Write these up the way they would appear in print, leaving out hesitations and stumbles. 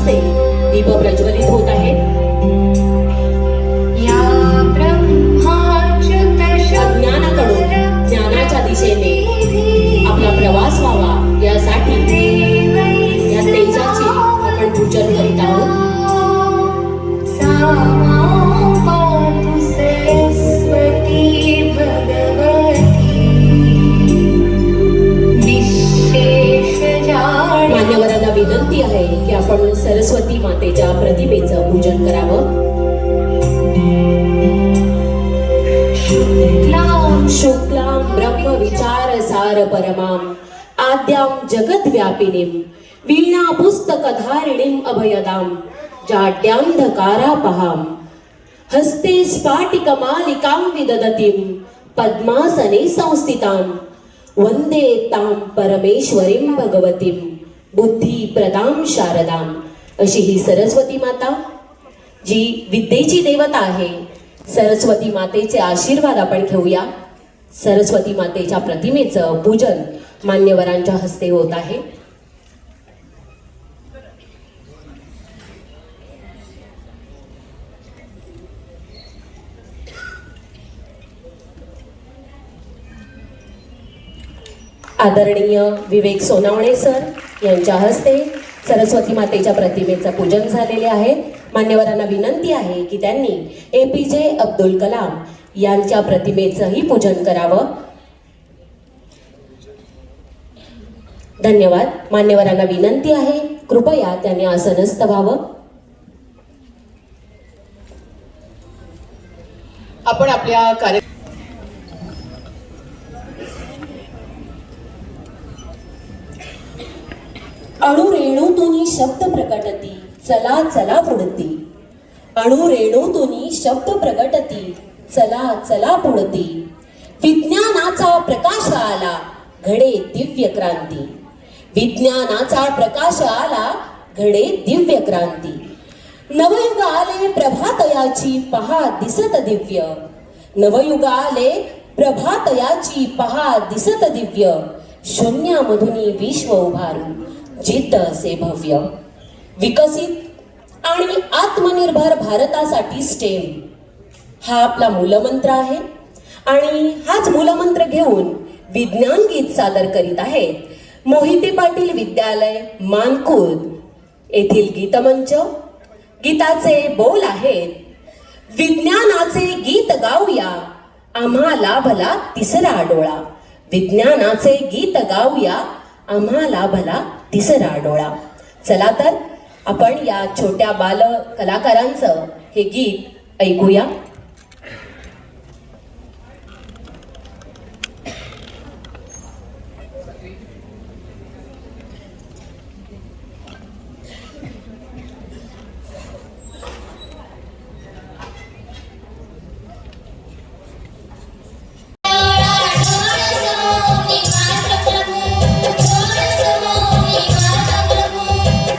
हस्ते दीप प्रज्वलित होत आहेत. अज्ञानाकडून ज्ञानाच्या दिशेने आपला प्रवास व्हावा यासाठी या तेजाची आपण पूजन करीत आहोत. मान्यवरांना विनंती आहे की आपण सरस्वती मातेच्या प्रतिमेचं पूजन करावं. शुक्लां ब्रह्म विचार सार परमां आद्यां जगद्व्यापिनीं वीणा पुस्तकधारिणीं अभयदां जाड्यांधकारापहां हस्ते स्फाटिकमालिकां विदधतीं पद्मासने संस्थितां वंदे तां परमेश्वरीं भगवतीं बुद्धिप्रदां शारदां. अशी ही सरस्वती माता जी विद्येची देवता आहे. सरस्वती मातेचे आशीर्वाद आपण घेऊया. सरस्वती मातेच्या प्रतिमेचं पूजन मान्यवरांच्या हस्ते होत आहे. आदरणीय विवेक सोनावणे सर यांच्या हस्ते सरस्वती मातेच्या प्रतिमेचं पूजन झालेले आहे. मान्यवरांना विनंती आहे की त्यांनी APJ अब्दुल कलाम यांच्या प्रतिमेचंही पूजन करावं. धन्यवाद. मान्यवरांना विनंती आहे कृपया त्यांनी आसनस्थ व्हावं. आपण आपल्या कार्य अणुरेणूतूनी शब्द प्रकटती चला चला पुढती. अणुरेणूतूनी शब्द प्रकटती चला चला पुढती. विज्ञानाचा प्रकाश आला घडे दिव्य क्रांती. विज्ञानाचा प्रकाश आला घडे दिव्य क्रांती. नवयुग आले प्रभातयाची पहा दिसत दिव्य. नवयुग आले प्रभातयाची पहा दिसत दिव्य. शून्यामधुनी विश्व उभारू जिद्द असे भव्य. विकसित आणि आत्मनिर्भर भारतासाठी STEM हा आपला मूलमंत्र आहे आणि हाच मूलमंत्र घेऊन विज्ञान गीत सादर करीत आहेत मोहिते पाटील विद्यालय मानकुद येथील गीतमंच. गीताचे बोल आहेत, विज्ञानाचे गीत गाऊया आम्हा लाभला तिसरा डोळा. विज्ञानाचे गीत गाऊया आम्हा लाभला तिसरा डोळा. चला तर आपण या छोट्या बाल कलाकारांचं हे गीत ऐकूया.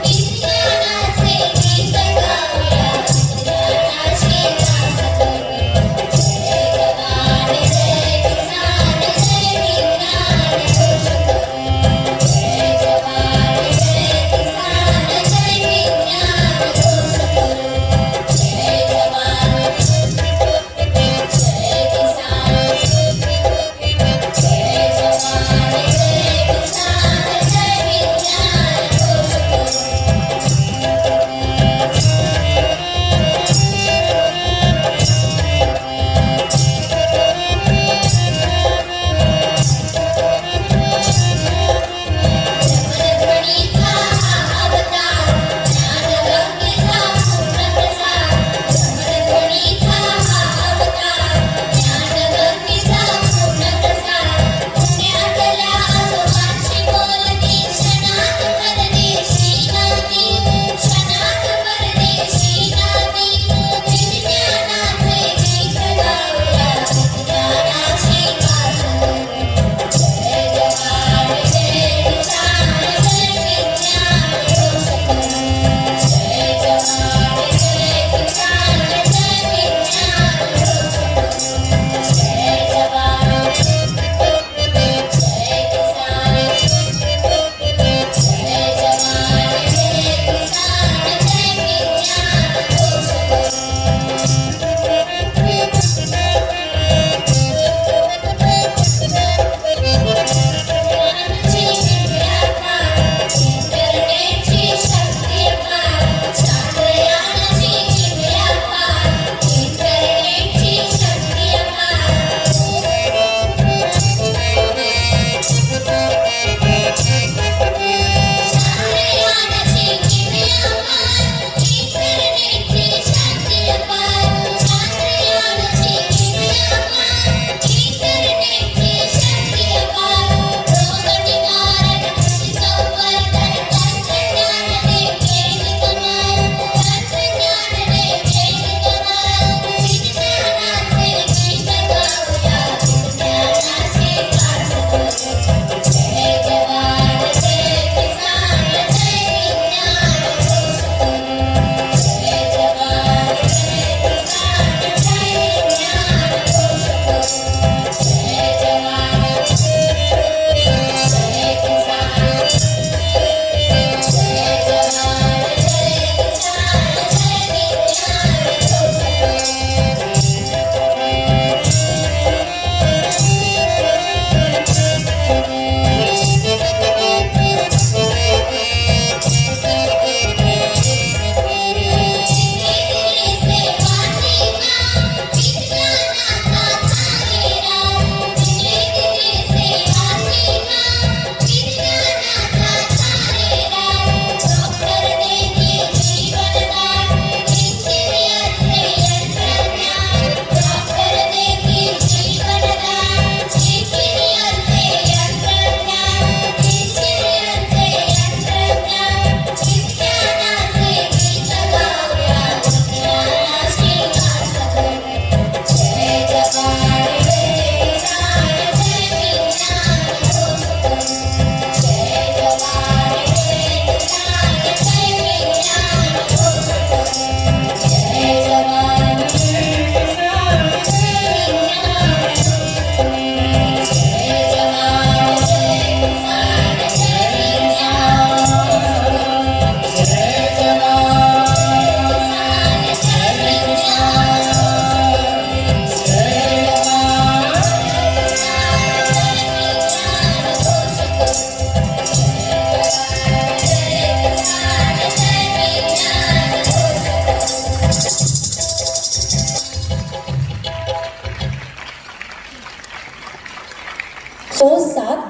विज्ञानाचे गीत गाऊया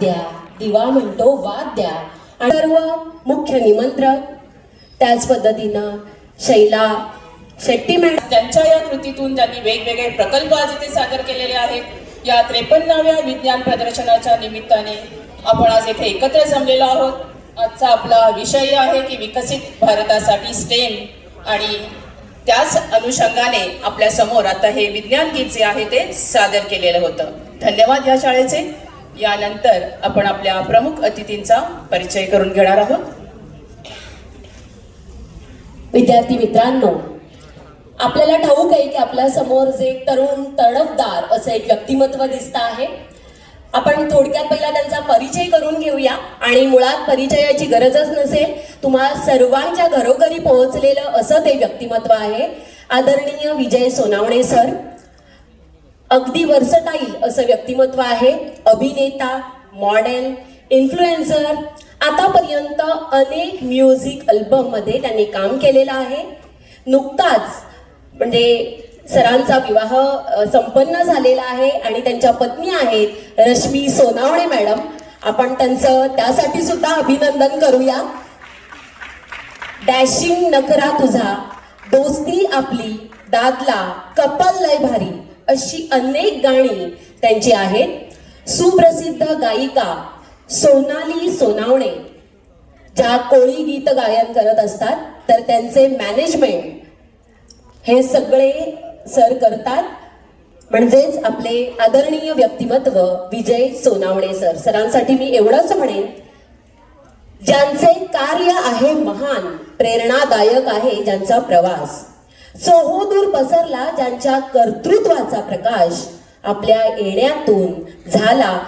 द्या, दिवा म्हणतो वाद द्या. आणि सर्व मुख्य निमंत्रक, त्याच पद्धतीनं शैला शेट्टी मॅडम, त्यांच्या या कृतीतून त्यांनी वेगवेगळे प्रकल्प आज इथे सादर केलेले आहेत. या 53व्या विज्ञान प्रदर्शनाच्या निमित्ताने आपण आज इथे एकत्र जमलेलो आहोत. आजचा आपला विषय आहे की विकसित भारतासाठी स्टेम, आणि त्याच अनुषंगाने आपल्या समोर आता हे विज्ञान गीत जे आहे ते सादर केलेलं होतं. धन्यवाद या शाळेचे. यानंतर आपण आपल्या प्रमुख अतिथींचा परिचय करून घेणार आहोत. विद्यार्थी मित्रांनो, आपल्याला ठाऊक आहे की आपल्या समोर जे तरुण तडफदार असं एक व्यक्तिमत्व दिसतं आहे. आपण थोडक्यात पहिला त्यांचा परिचय करून घेऊया. आणि मुळात परिचयाची गरजच नसेल, तुम्हा सर्वांच्या घरोघरी पोहोचलेलं असं ते व्यक्तिमत्व आहे. आदरणीय विजय सोनावणे सर. अगदी वर्सटाईल असं व्यक्तिमत्व आहे. अभिनेता, मॉडेल, इन्फ्लुएन्सर, आतापर्यंत अनेक म्युझिक अल्बममध्ये त्यांनी काम केलेलं आहे. नुकताच म्हणजे सरांचा विवाह संपन्न झालेला आहे आणि त्यांच्या पत्नी आहेत रश्मी सोनावणे मॅडम. आपण त्यांचं त्यासाठी सुद्धा अभिनंदन करूया. डॅशिंग नखरा तुझा, दोस्ती आपली, दादला, कपल लय भारी अशी अनेक गाणी त्यांची आहेत. सुप्रसिद्ध गायिका सोनाली सोनावणे ज्या कोळी गीत गायन करत असतात, तर त्यांचे मॅनेजमेंट हे सगळे सर करतात. म्हणजेच आपले आदरणीय व्यक्तिमत्व विजय सोनावणे सर. सरांसाठी मी एवढंच म्हणेन, ज्यांचे कार्य आहे महान, प्रेरणादायक आहे ज्यांचा प्रवास, चोहोदूर पसरला ज्यांच्या कर्तृत्वाचा प्रकाश, आपल्या येण्यातून झाला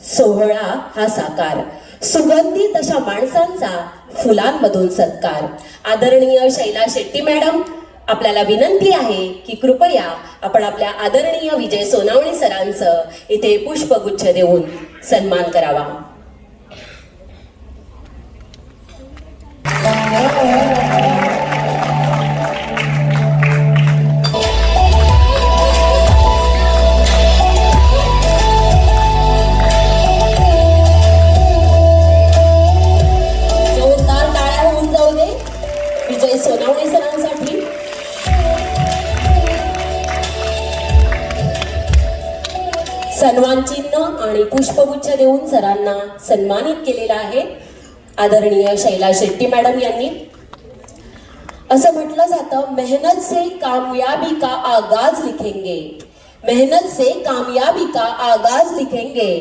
सोहळा हा साकार, सुगंधित अशा माणसांचा फुलांमधून सत्कार. आदरणीय शैला शेट्टी मॅडम, आपल्याला विनंती आहे की कृपया आपण आपल्या आदरणीय विजय सोनावणे सरांचं इथे पुष्पगुच्छ देऊन सन्मान करावा. जोरदार टाळ्या होऊन जाऊ दे विजय सोनावणे सरांसाठी. सन्मान चिन्ह आणि पुष्पगुच्छ देऊन सरांना सन्मानित केलेला आहे आदरणीय शैला शेट्टी मॅडम यांनी. असं म्हटलं जातं, मेहनत से कामयाबी का आगाज लिखेंगे, मेहनत से कामयाबी का आगाज लिखेंगे,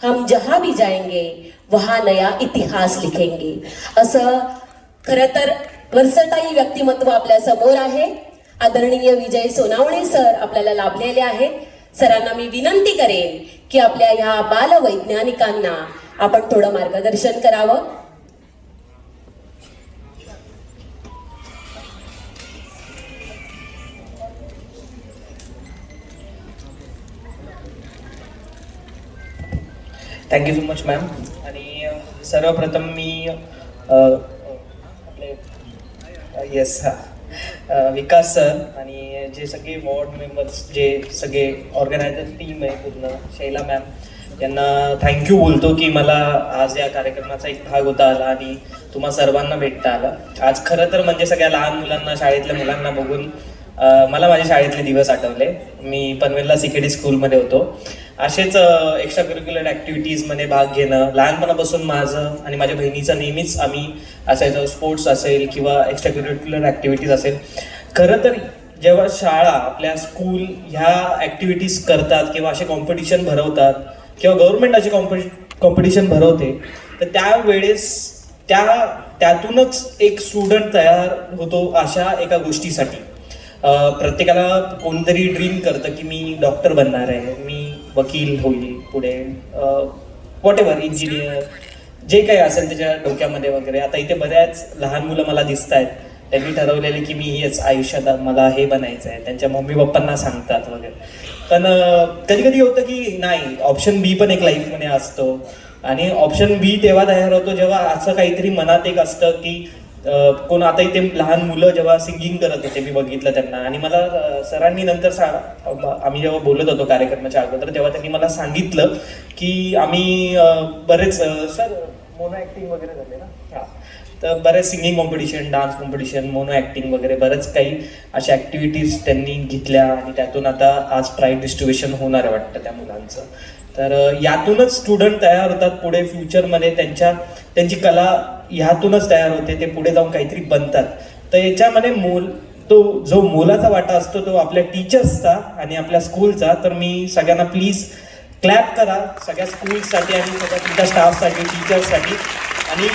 हम जहां भी जाएंगे वहां नया इतिहास लिखेंगे. असं खरं तर वर्सटाईल व्यक्तिमत्व आपल्या समोर आहे. आदरणीय विजय सोनावणे सर आपल्याला लाभलेले आहेत. सरांना मी विनंती करेन की आपल्या ह्या बालवैज्ञानिकांना आपण थोडं मार्गदर्शन करावं. Thank you so much ma'am. आणि सर्वप्रथम मी येस विकास सर आणि जे सगळे वॉर्ड मेंबर्स, जे सगळे ऑर्गनायझर टीम आहे पूर्ण, शैला मॅम, यांना थँक्यू बोलतो की मला आज या कार्यक्रमाचा एक भाग होता आला आणि तुम्हा सर्वांना भेटता आला. आज खरं तर म्हणजे सगळ्या लहान मुलांना, शाळेतल्या मुलांना बघून मला माझे शाळेतले दिवस आठवले. मी पनवेलला CKD स्कूलमध्ये होतो. असेच एक्स्ट्रा करिक्युलर ॲक्टिव्हिटीजमध्ये भाग घेणं लहानपणापासून माझं आणि माझ्या बहिणीचं नेहमीच आम्ही असायचं. स्पोर्ट्स असेल किंवा एक्स्ट्रा करिक्युलर ॲक्टिव्हिटीज असेल. खरं तर जेव्हा शाळा, आपल्या स्कूल ह्या ॲक्टिव्हिटीज करतात किंवा असे कॉम्पिटिशन भरवतात किंवा गव्हर्नमेंट असे कॉम्पिटिशन भरवते, तर त्यावेळेस त्यातूनच एक स्टुडंट तयार होतो अशा एका गोष्टीसाठी. प्रत्येकाला कोणतरी ड्रीम करतं की मी डॉक्टर बनणार आहे, मी वकील होईल पुढे, व्हॉट एव्हर, इंजिनियर, जे काही असेल त्याच्या डोक्यामध्ये वगैरे. आता इथे बऱ्याच लहान मुलं मला दिसत आहेत, त्यांनी ठरवलेले की मी हेच आयुष्यात मला हे बनायचं आहे, त्यांच्या मम्मी पप्पांना सांगतात वगैरे. पण कधी कधी होतं की नाही, ऑप्शन बी पण एक लाईफमध्ये असतो. आणि ऑप्शन बी तेव्हा तयार होतो जेव्हा असं काहीतरी मनात एक असतं की कोण आता इथे लहान मुलं जेव्हा सिंगिंग करत होते मी बघितलं त्यांना, आणि मला सरांनी नंतर आम्ही जेव्हा बोलत होतो कार्यक्रमाच्या अगोदर तेव्हा त्यांनी मला सांगितलं की आम्ही बरेच सर मोनो ॲक्टिंग वगैरे झाले ना, हां, तर बरेच singing competition, dance competition, mono acting वगैरे बरेच काही अशा ॲक्टिव्हिटीज त्यांनी घेतल्या आणि त्यातून आता आज प्राईज डिस्ट्रीब्युशन होणार आहे वाटतं त्या मुलांचं. तर यातूनच स्टुडंट तयार होतात पुढे फ्युचरमध्ये, त्यांची कला ह्यातूनच तयार होते, ते पुढे जाऊन काहीतरी बनतात. तर याच्यामध्ये जो मोलाचा वाटा असतो तो आपल्या टीचर्सचा आणि आपल्या स्कूलचा. तर मी सगळ्यांना प्लीज क्लॅप करा सगळ्या स्कूल्ससाठी आणि सगळ्या तुमच्या स्टाफसाठी, टीचर्ससाठी. आणि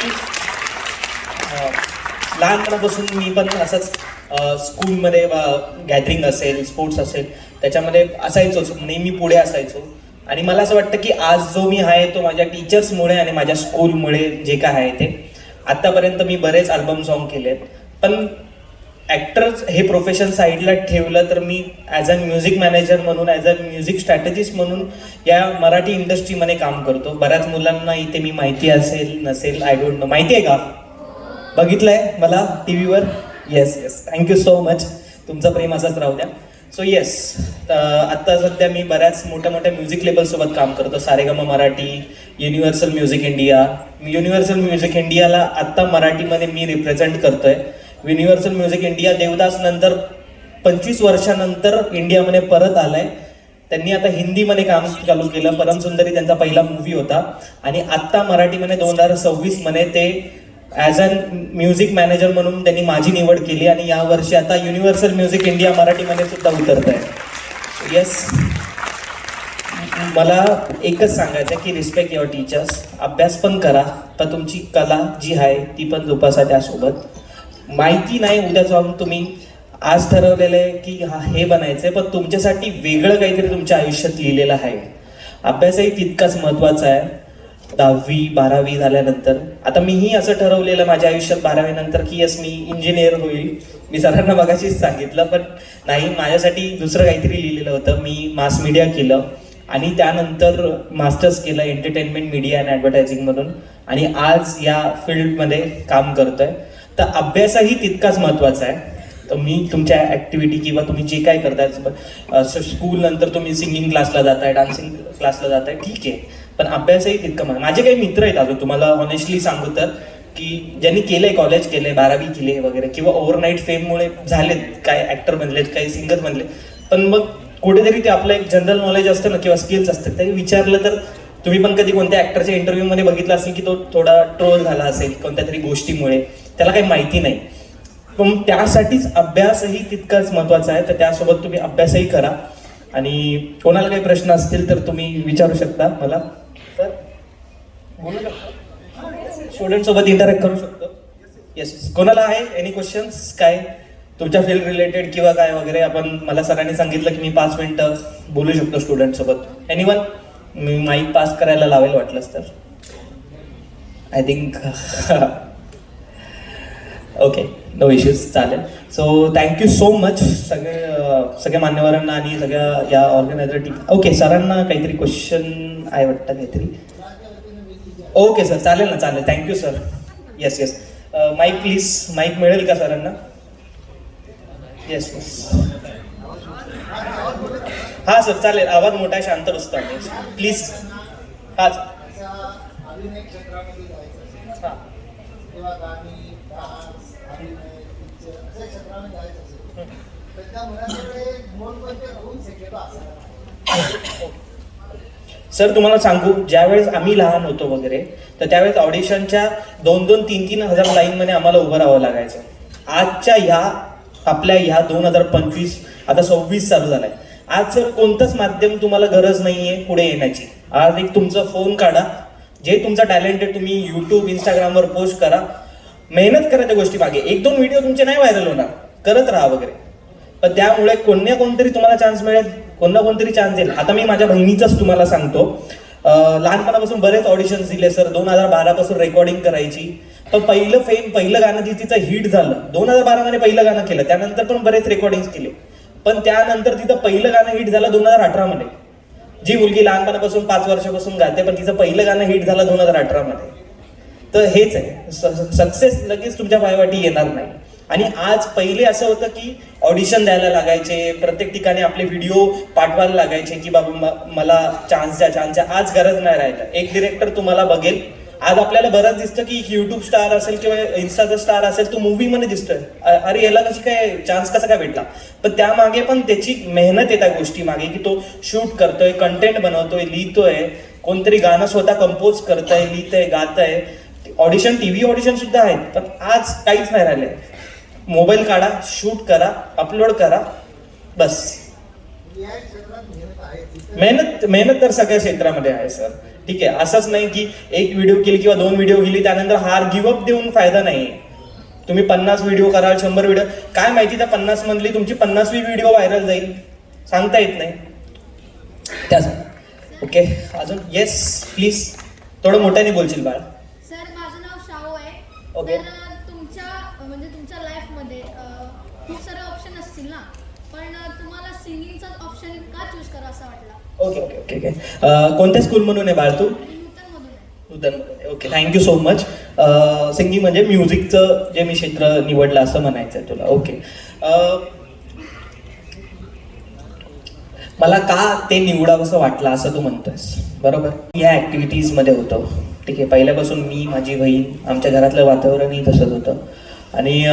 लहानपणापासून मी पण असंच स्कूलमध्ये गॅदरिंग असेल, स्पोर्ट्स असेल, त्याच्यामध्ये असायचोच, नेहमी पुढे असायचो. आणि मला असं वाटतं की आज जो मी आहे तो माझ्या टीचर्समुळे आणि माझ्या स्कूलमुळे जे काय आहे ते. आत्तापर्यंत मी बरेच अल्बम सॉन्ग केलेत, पण ॲक्टर्स हे प्रोफेशन साईडला ठेवलं तर मी ॲज अ म्युझिक मॅनेजर म्हणून, ॲज अ म्युझिक स्ट्रॅटेजिस्ट म्हणून या मराठी इंडस्ट्रीमध्ये काम करतो. बऱ्याच मुलांना इथे मी माहिती असेल नसेल, आय डोंट नो. माहिती आहे का? बघितलंय मला टी व्हीवर? Yes yes, thank you so much. तुमचं प्रेम असंच राहू द्या. सो येस, आत्ता सध्या मी बऱ्याच मोठ्या मोठ्या म्युझिक लेबलसोबत काम करतो. Saregama Marathi, universal music India. Universal music इंडियाला आत्ता मराठीमध्ये मी रिप्रेझेंट करतोय. युनिव्हर्सल म्युझिक इंडिया देवदास नंतर 25 वर्षानंतर इंडियामध्ये परत आलाय. त्यांनी आता हिंदीमध्ये काम चालू केलं. परमसुंदरी त्यांचा पहिला मूवी होता आणि आत्ता मराठीमध्ये 2026 मध्ये ते ॲज अ म्युझिक मॅनेजर म्हणून त्यांनी माझी निवड केली आणि यावर्षी आता युनिव्हर्सल म्युझिक इंडिया मराठीमध्ये सुद्धा उतरत आहे. येस, मला एकच सांगायचं आहे की रिस्पेक्ट युअर टीचर्स. अभ्यास पण करा, पण तुमची कला जी आहे ती पण जोपासा त्यासोबत. माहिती नाही उद्या जाऊन तुम्ही आज ठरवलेलं आहे की हे बनायचं आहे, पण तुमच्यासाठी वेगळं काहीतरी तुमच्या आयुष्यात लिहिलेलं आहे. अभ्यासही तितकाच महत्त्वाचा आहे. 10वी 12वी झाल्यानंतर आता मीही असं ठरवलेलं माझ्या आयुष्यात 12वी नंतर की यस मी इंजिनियर होईल. मी सरांना मगाशीच सांगितलं, पण नाही, माझ्यासाठी दुसरं काहीतरी लिहिलेलं होतं. मी मास मीडिया केलं आणि त्यानंतर मास्टर्स केलं एंटरटेनमेंट मीडिया अँड ॲडव्हर्टायझिंग म्हणून, आणि आज या फील्डमध्ये काम करतोय. तर अभ्यासही तितकाच महत्त्वाचा आहे. तर मी तुमच्या ॲक्टिव्हिटी किंवा तुम्ही जे काय करताय, स्कूल नंतर तुम्ही सिंगिंग क्लासला जाताय, डान्सिंग क्लासला जाताय, ठीक आहे, पण अभ्यासही तितकं. माझे काही मित्र आहेत अजून तुम्हाला ऑनेस्टली सांगू तर, की ज्यांनी केलंय, कॉलेज केलंय, 12वी केले वगैरे, किंवा ओव्हरनाईट फेममुळे झालेत, काय ॲक्टर बनलेत, काही सिंगर बनले, पण मग कुठेतरी ते आपलं एक जनरल नॉलेज असतं ना किंवा स्किल्स असतात, ते विचारलं तर तुम्ही पण कधी कोणत्या ॲक्टरच्या इंटरव्ह्यूमध्ये बघितलं असेल की तो थोडा ट्रोल झाला असेल कोणत्या तरी गोष्टीमुळे, त्याला काही माहिती नाही. पण त्यासाठीच अभ्यासही तितकाच महत्त्वाचा आहे. तर त्यासोबत तुम्ही अभ्यासही करा. आणि कोणाला काही प्रश्न असतील तर तुम्ही विचारू शकता मला. सर बोलू शकतो, स्टुडंट सोबत इंटरॅक्ट करू शकतो. येस, कोणाला आहे एनी क्वेश्चन्स काय तुमच्या फील्ड रिलेटेड किंवा काय वगैरे? आपण मला सरांनी सांगितलं की मी 5 मिनिटं बोलू शकतो स्टुडंट सोबत. एनीवन? मी माईक पास करायला लावेल वाटलंच तर. I think okay, no issues, चालेल. सो थँक्यू सो मच सगळ्या मान्यवरांना आणि सगळ्या या ऑर्गनायझर टीम. ओके, सरांना काहीतरी क्वेश्चन आहे वाटतं काहीतरी. ओके सर, चालेल ना, चालेल. Thank you sir. Yes yes, mic please. Mic मिळेल का सरांना? येस येस, हां सर, चालेल. आवाज मोठा आहे, शांत बसतो आम्ही, प्लीज. हां सर, तुम्हाला सांगू, ज्यावेळेस आम्ही लहान होतो वगैरे तर त्यावेळेस ऑडिशनच्या 2-2, 3-3 हजार लाईनमध्ये आम्हाला उभं राहावं लागायचं. आजच्या आपल्या ह्या 2025, आता 26 चालू झालाय, आज सर कोणतंच माध्यम तुम्हाला गरज नाहीये पुढे येण्याची. आज एक तुमचा फोन काढा, जे तुमचा टॅलेंट आहे तुम्ही यूट्यूब, इंस्टाग्रामवर पोस्ट करा, मेहनत करा त्या गोष्टी मागे. 1-2 व्हिडिओ तुमचे नाही व्हायरल होणार, करत राहा वगैरे, पण त्यामुळे कोणतरी तुम्हाला चान्स मिळेल, कोणतरी चान्स देईल. आता मी माझ्या बहिणीचंच तुम्हाला सांगतो, लहानपणापासून बरेच ऑडिशन्स दिले सर. 2012 पासून रेकॉर्डिंग करायची, तर पहिलं गाणं तिचं हिट झालं. 2012 मध्ये पहिलं गाणं केलं, त्यानंतर पण बरेच रेकॉर्डिंग केले, पण त्यानंतर तिचं पहिलं गाणं हिट झालं 2018 मध्ये. जी मुलगी लहानपणापासून 5 वर्षापासून गाते, पण तिचं पहिलं गाणं हिट झालं 2018 मध्ये. तर हेच आहे, सक्सेस लगेच तुमच्या पायवाटी येणार नाही. आणि आज पहिले असं होतं की ऑडिशन द्यायला लागायचे, प्रत्येक ठिकाणी आपले व्हिडिओ पाठवायला लागायचे की बाबा मला चान्स द्या. आज गरज नाही राहिलं, एक डिरेक्टर तुम्हाला बघेल. आज आपल्याला बरंच दिसतं की युट्यूब स्टार असेल किंवा इन्स्टाचा स्टार असेल, तो मूवीमध्ये दिसतोय, अरे याला कशी काय चान्स कसा काय भेटला. पण त्यामागे पण त्याची मेहनत आहे त्या गोष्टी मागे, की तो शूट करतोय, कंटेंट बनवतोय, लिहितोय, कोणतरी गाणं स्वतः कंपोज करतंय, लिहितंय, गातंय. ऑडिशन, टीव्ही ऑडिशन सुद्धा आहेत. पण आज काहीच नाही राहिलंय. मोबाईल काढा, शूट करा, अपलोड करा, बस. मेहनत तर सगळ्या क्षेत्रामध्ये आहे सर. ठीक आहे, असंच नाही की एक व्हिडिओ केली किंवा 2 व्हिडिओ केली त्यानंतर हार गिव्हअप देऊन फायदा नाही. तुम्ही 50 व्हिडिओ कराल, 100 व्हिडिओ, काय माहिती त्या 50 मधली तुमची 50वी व्हिडिओ व्हायरल जाईल, सांगता येत नाही. त्याच ओके. अजून येस प्लीज, थोडं मोठ्याने बोलशील बाळ. सर माझं नाव शाहू आहे. ओके. तर तुमच्या लाईफमध्ये खूप सारे ऑप्शन असतील ना, पण तुम्हाला सिंगिंगचा ऑप्शन का चूज करा असं वाटला? ओके. कोणत्या स्कूलमधून आहे बाळ तू? नूतनमधून आहे. नूतनमध्ये. Okay, thank you so much. Singing म्हणजे म्युझिकचं जे मी क्षेत्र निवडलं असं म्हणायचं आहे तुला. ओके. मला का ते निवडावंसं वाटलं असं तू म्हणतोयस, बरोबर? या ॲक्टिव्हिटीजमध्ये होतो. ठीक आहे, पहिल्यापासून मी, माझी बहीण, आमच्या घरातलं वातावरणही तसंच होतं. आणि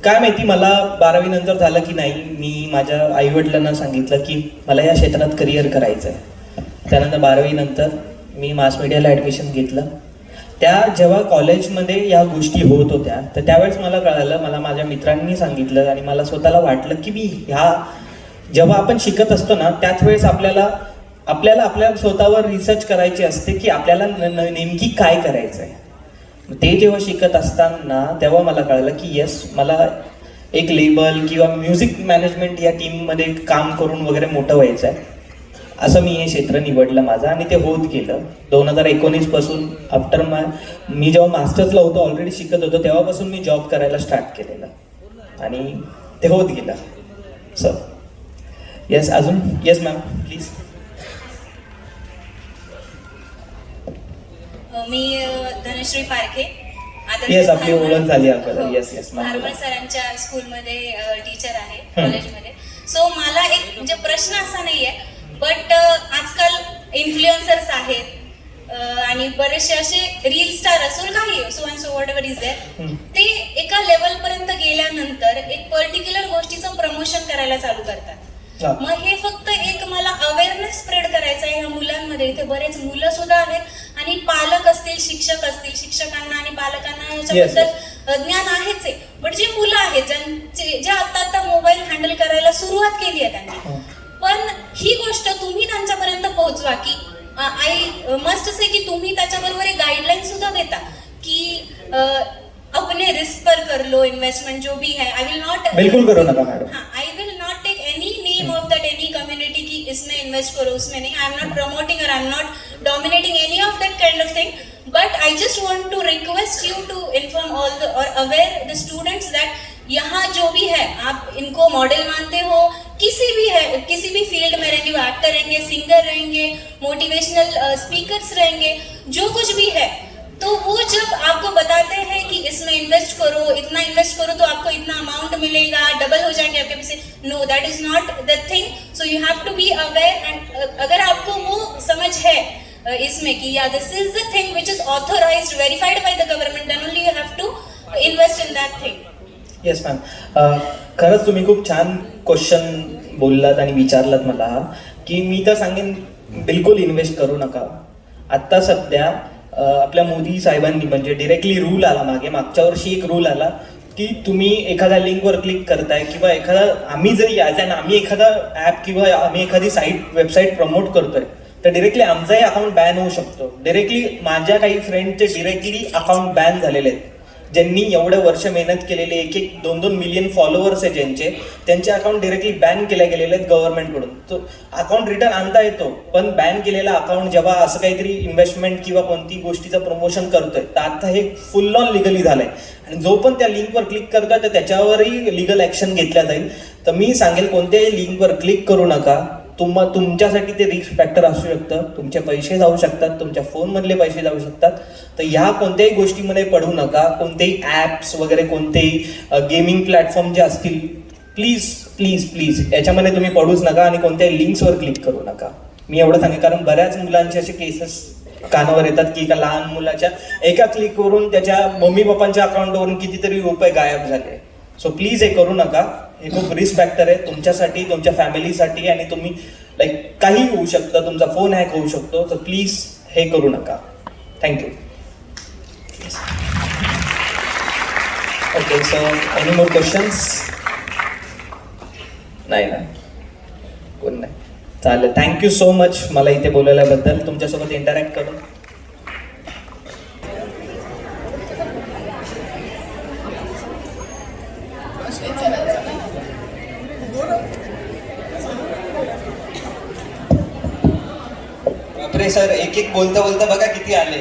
काय माहिती मला 12वी नंतर झालं की नाही, मी माझ्या आईवडिलांना सांगितलं की मला या क्षेत्रात करिअर करायचं आहे. त्यानंतर 12वी नंतर मी मास मीडियाला ॲडमिशन घेतलं. जेव्हा कॉलेजमध्ये या गोष्टी होत होत्या तर त्यावेळेस मला कळालं, मला माझ्या मित्रांनी सांगितलं आणि मला स्वतःला वाटलं की मी जेव्हा आपण शिकत असतो ना त्याच वेळेस आपल्याला आपल्या स्वतःवर रिसर्च करायची असते की आपल्याला नेमकी काय करायचं आहे. ते जेव्हा शिकत असताना तेव्हा मला कळलं की येस, मला एक लेबल किंवा म्युझिक मॅनेजमेंट या टीममध्ये काम करून वगैरे मोठं व्हायचं आहे. असं मी हे क्षेत्र निवडलं माझं आणि ते होत गेलं. 2019 पासून आफ्टर मी जेव्हा मास्टर्सला होतो, ऑलरेडी शिकत होतो, तेव्हापासून मी जॉब करायला स्टार्ट केलेलं आणि ते होत गेलं. सर येस, अजून yes ma'am please. Me Dhanashree Parkhe. Yes, आपली ओळख झाली आपल्याला. येस भारमल सरांच्या स्कूलमध्ये टीचर आहे, कॉलेजमध्ये. सो मला एक म्हणजे प्रश्न असा नाहीये, बट आजकाल इन्फ्लुएन्सर्स आहेत आणि बरेचसे असे रील स्टार असून काही so and so whatever is there, ते एका लेवल पर्यंत गेल्यानंतर एक पर्टिक्युलर गोष्टीचं प्रमोशन करायला चालू करतात. मग हे फक्त एक मला अवेअरनेस स्प्रेड करायचं आहे ह्या मुलांमध्ये. इथे बरेच मुलं सुद्धा आहेत आणि पालक असतील, शिक्षक असतील, शिक्षकांना आणि पालकांना ह्याच्याबद्दल ज्ञान आहेच आहे. बट जे मुलं आहेत जे आता मोबाईल हँडल करायला सुरुवात केली आहे त्यांनी, पण ही गोष्ट तुम्ही त्यांच्यापर्यंत पोहोचवा की आय मस्ट से की तुम्ही त्याच्याबरोबर एक गाईडलाईन सुद्धा देता की अपने रिस्क पर कर लो इन्वेस्टमेंट जो भी है. आई विल नॉट, बिल्कुल करो ना मॅडम. हाँ, I will not take any name of that any community की इसमें इन्वेस्ट करो उसमें नहीं. आई एम नॉट प्रमोटिंग और I am not dominating any of that kind of thing, but I just want to request you to inform all the और aware the students that यहाँ जो भी है आप इनको मॉडल मानते हो, किसी भी फील्ड में रहेंगे, वो एक्टर रहेंगे, सिंगर रहेंगे, मोटिवेशनल स्पीकर्स रहेंगे, जो कुछ भी है, तो वो जब आपको बताते हैं कि इसमें इन्वेस्ट करो, इतना इन्वेस्ट करो तो आपको इतना अमाउंट मिलेगा, डबल हो जाएंगे आपके पैसे, no, that is not the thing. So you have to be aware and अगर आपको वो समझ है इसमें कि या this is the thing which is authorised, verified by the government, then only you have to invest in that thing. Yes ma'am, खरंच तुम्ही खूप छान क्वेश्चन बोललात आणि विचारलात मला की मी तर सांगेन बिलकुल इन्व्हेस्ट करू नका. आत्ता सध्या आपल्या मोदी साहेबांनी म्हणजे डिरेक्टली रूल आला, मागच्या वर्षी एक रूल आला की तुम्ही एखाद्या लिंकवर क्लिक करताय किंवा आम्ही जरी आम्ही एखादा ॲप किंवा आम्ही एखादी वेबसाईट प्रमोट करतोय तर डिरेक्टली आमचाही अकाउंट बॅन होऊ शकतो. डिरेक्टली माझ्या काही फ्रेंडचे डिरेक्टली अकाउंट बॅन झालेले आहेत, ज्यांनी एवढे वर्ष मेहनत केलेले, 1-2 मिलियन फॉलोअर्स आहे ज्यांचे, त्यांचे अकाउंट डिरेक्टली बॅन केले गेलेले आहेत गव्हर्नमेंटकडून. तो अकाउंट रिटर्न आणता येतो, पण बॅन केलेला अकाउंट जेव्हा असं काहीतरी इन्व्हेस्टमेंट किंवा कोणती गोष्टीचं प्रमोशन करतोय तर आता हे फुल ऑन लिगली झालंय आणि जो पण त्या लिंकवर क्लिक करतोय तर त्याच्यावरही लिगल ॲक्शन घेतल्या जाईल. तर मी सांगेल कोणत्याही लिंकवर क्लिक करू नका. तुमच्यासाठी ते रिस्क फॅक्टर असू शकतं, तुमचे पैसे जाऊ शकतात, तुमच्या फोनमधले पैसे जाऊ शकतात. तर ह्या कोणत्याही गोष्टीमध्ये पडू नका. कोणतेही ॲप्स वगैरे, कोणतेही गेमिंग प्लॅटफॉर्म जे असतील, प्लीज प्लीज प्लीज याच्यामध्ये तुम्ही पडूच नका आणि कोणत्याही लिंक्सवर क्लिक करू नका. मी एवढं सांगेन, कारण बऱ्याच मुलांचे असे केसेस कानावर येतात की एका लहान मुलाच्या एका क्लिकवरून त्याच्या मम्मी पप्पांच्या अकाउंटवरून कितीतरी रुपये गायब झाले. सो प्लीज हे करू नका. हे खूप रिस्क फॅक्टर आहे तुमच्यासाठी, तुमच्या फॅमिलीसाठी, आणि तुम्ही लाईक काही होऊ शकतं, तुमचा फोन हॅक होऊ शकतो. तर प्लीज हे करू नका. Thank you. Okay, so any more questions? नाही ना, कोण नाही? चालेल. थँक्यू सो मच मला इथे बोलवल्याबद्दल, तुमच्यासोबत इंटरॅक्ट करून. बापरे सर, एक एक बोलता बोलता बघा किती आले.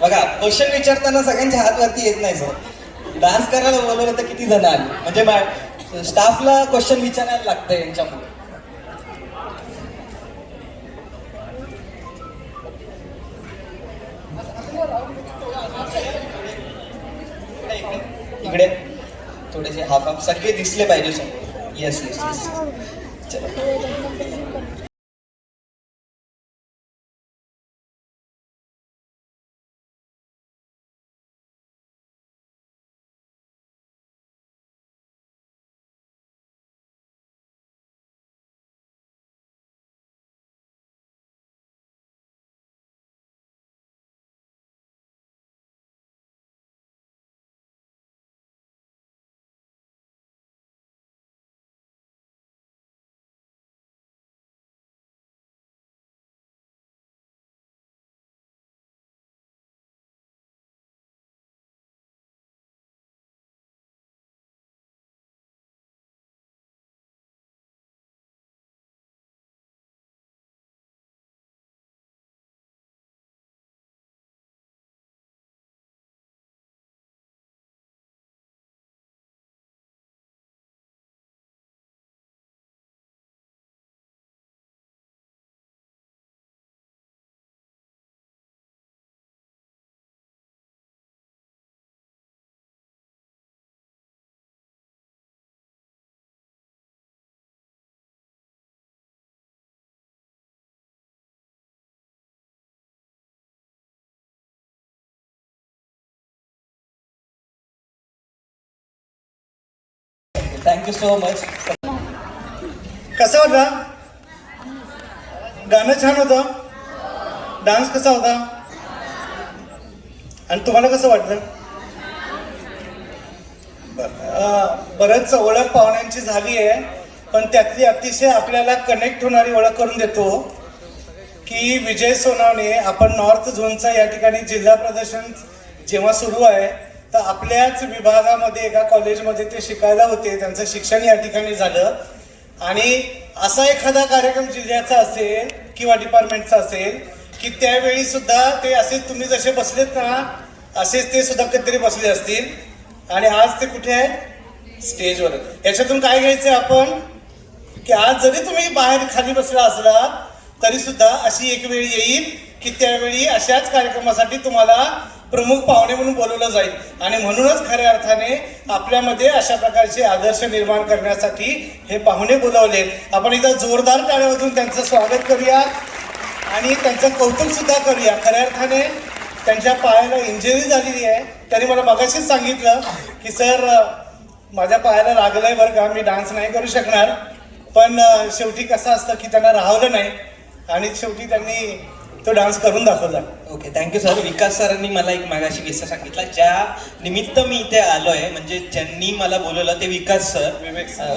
बघा, क्वेश्चन विचारताना सगळ्यांच्या हात वरती येत नाही सर. डान्स करायला बोलवलं तर किती जण आले. म्हणजे स्टाफला क्वेश्चन विचारायला लागतं यांच्यामुळे. इकडे थोडेसे हाफ सगळे दिसले पाहिजे समोर. Yes yes yes. चलो. Thank you so much. कसा होता गाणं? छान होतं. डान्स कसा होता? आणि तुम्हाला कसं वाटलं? बरंच ओळख पाहुण्यांची झाली आहे, पण त्यातली अतिशय आपल्याला कनेक्ट होणारी ओळख करून देतो की विजय सोनावणे, आपण नॉर्थ झोनचा या ठिकाणी जिल्हा प्रदर्शन जेव्हा सुरू आहे तर आपल्याच विभागामध्ये एका कॉलेजमध्ये ते शिकायला होते. त्यांचं शिक्षण या ठिकाणी झालं. आणि असा एखादा कार्यक्रम जिल्ह्याचा असेल किंवा डिपार्टमेंटचा असेल की त्यावेळी सुद्धा ते असेच तुम्ही जसे बसलेत ना, असेच ते सुद्धा कधीतरी बसले असतील. आणि आज ते कुठे आहेत? स्टेजवर. याच्यातून काय घ्यायचं आपण की आज जरी तुम्ही बाहेर खाली बसला असला तरी सुद्धा अशी एक वेळ येईल की त्यावेळी अशाच कार्यक्रमासाठी तुम्हाला प्रमुख पाहुणे म्हणून बोलवलं जाईल. आणि म्हणूनच खऱ्या अर्थाने आपल्यामध्ये अशा प्रकारचे आदर्श निर्माण करण्यासाठी हे पाहुणे बोलावले. आपण एकदा जोरदार टाळ्या वाजवून त्यांचं स्वागत करूया आणि त्यांचं कौतुक सुद्धा करूया. खऱ्या अर्थाने त्यांच्या पायाला इंजुरी झालेली आहे. त्यांनी मला मगाशीच सांगितलं की सर माझ्या पायाला लागलंय बरं का, मी डान्स नाही करू शकणार. पण शेवटी कसं असतं की त्यांना राहवलं नाही आणि शेवटी त्यांनी तो डान्स करून दाखवला. Okay, thank you sir. विकास सरांनी मला एक मागाशी किस्सा सांगितला ज्या निमित्त मी इथे आलोय. म्हणजे ज्यांनी मला बोलवलं ते विकास सर,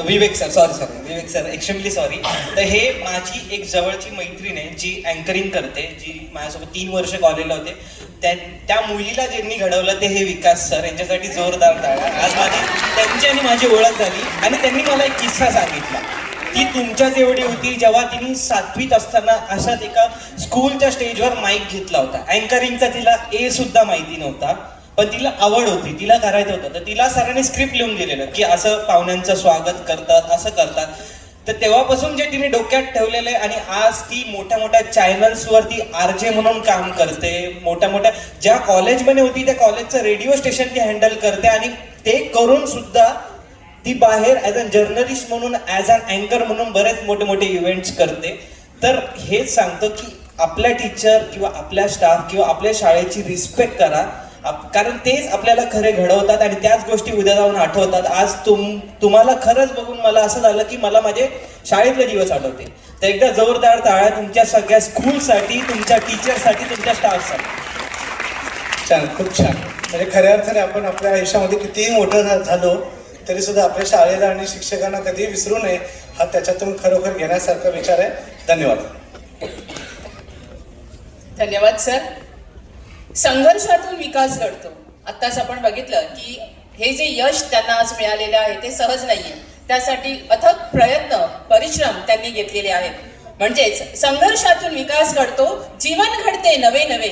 विवेक सर एक्स्ट्रीमली सॉरी. तर हे माझी एक जवळची मैत्रीण आहे जी अँकरिंग करते, जी माझ्यासोबत 3 वर्ष कॉलेजला होते. त्या मुलीला ज्यांनी घडवलं ते हे विकास सर. यांच्यासाठी जोरदार टाळ्या. आज त्यांची आणि माझी ओळख झाली आणि त्यांनी मला एक किस्सा सांगितला. ती तुमच्याच एवढी होती जेव्हा तिने 7वीत असताना अशाच एका स्कूलच्या स्टेजवर माईक घेतला होता. अँकरिंगचा तिला ए सुद्धा माहिती नव्हता, पण तिला आवड होती, तिला करायचं होतं. तर तिला सरांनी स्क्रिप्ट लिहून दिलेलं की असं पाहुण्यांचं स्वागत करतात, असं करतात. तर तेव्हापासून जे तिने डोक्यात ठेवलेलं आहे आणि आज ती मोठ्या मोठ्या चॅनल्सवरती RJ म्हणून काम करते, मोठ्या मोठ्या ज्या कॉलेजमध्ये होती त्या कॉलेजचं रेडिओ स्टेशन ती हँडल करते आणि ते करून सुद्धा ती बाहेर ॲज अ जर्नलिस्ट म्हणून, ॲज अन अँकर म्हणून बरेच मोठे मोठे इव्हेंट्स करते. तर हेच सांगतो की आपल्या टीचर किंवा आपल्या स्टाफ किंवा आपल्या शाळेची रिस्पेक्ट करा, कारण तेच आपल्याला खरे घडवतात आणि त्याच गोष्टी उद्या जाऊन आठवतात. आज तुम्हाला खरंच बघून मला असं झालं की मला माझे शाळेतले दिवस आठवते. तर एकदा जोरदार टाळ्या तुमच्या सगळ्या स्कूलसाठी, तुमच्या टीचरसाठी, तुमच्या स्टाफसाठी. छान, खूप छान. म्हणजे खऱ्या अर्थाने आपण आपल्या आयुष्यामध्ये कितीही मोठं झालो तरी सुद्धा आपल्या शाळेला आणि शिक्षकांना कधीही विसरू नये, हा त्याच्यातून खरोखर घेण्यासारखा विचार आहे. धन्यवाद. धन्यवाद सर. संघर्षातून विकास घडतो. आत्ताच आपण बघितलं की हे जे यश त्यांना आज मिळालेलं आहे ते सहज नाहीये. त्यासाठी अथक प्रयत्न, परिश्रम त्यांनी घेतलेले आहेत. म्हणजेच संघर्षातून विकास घडतो, जीवन घडते नवे नवे.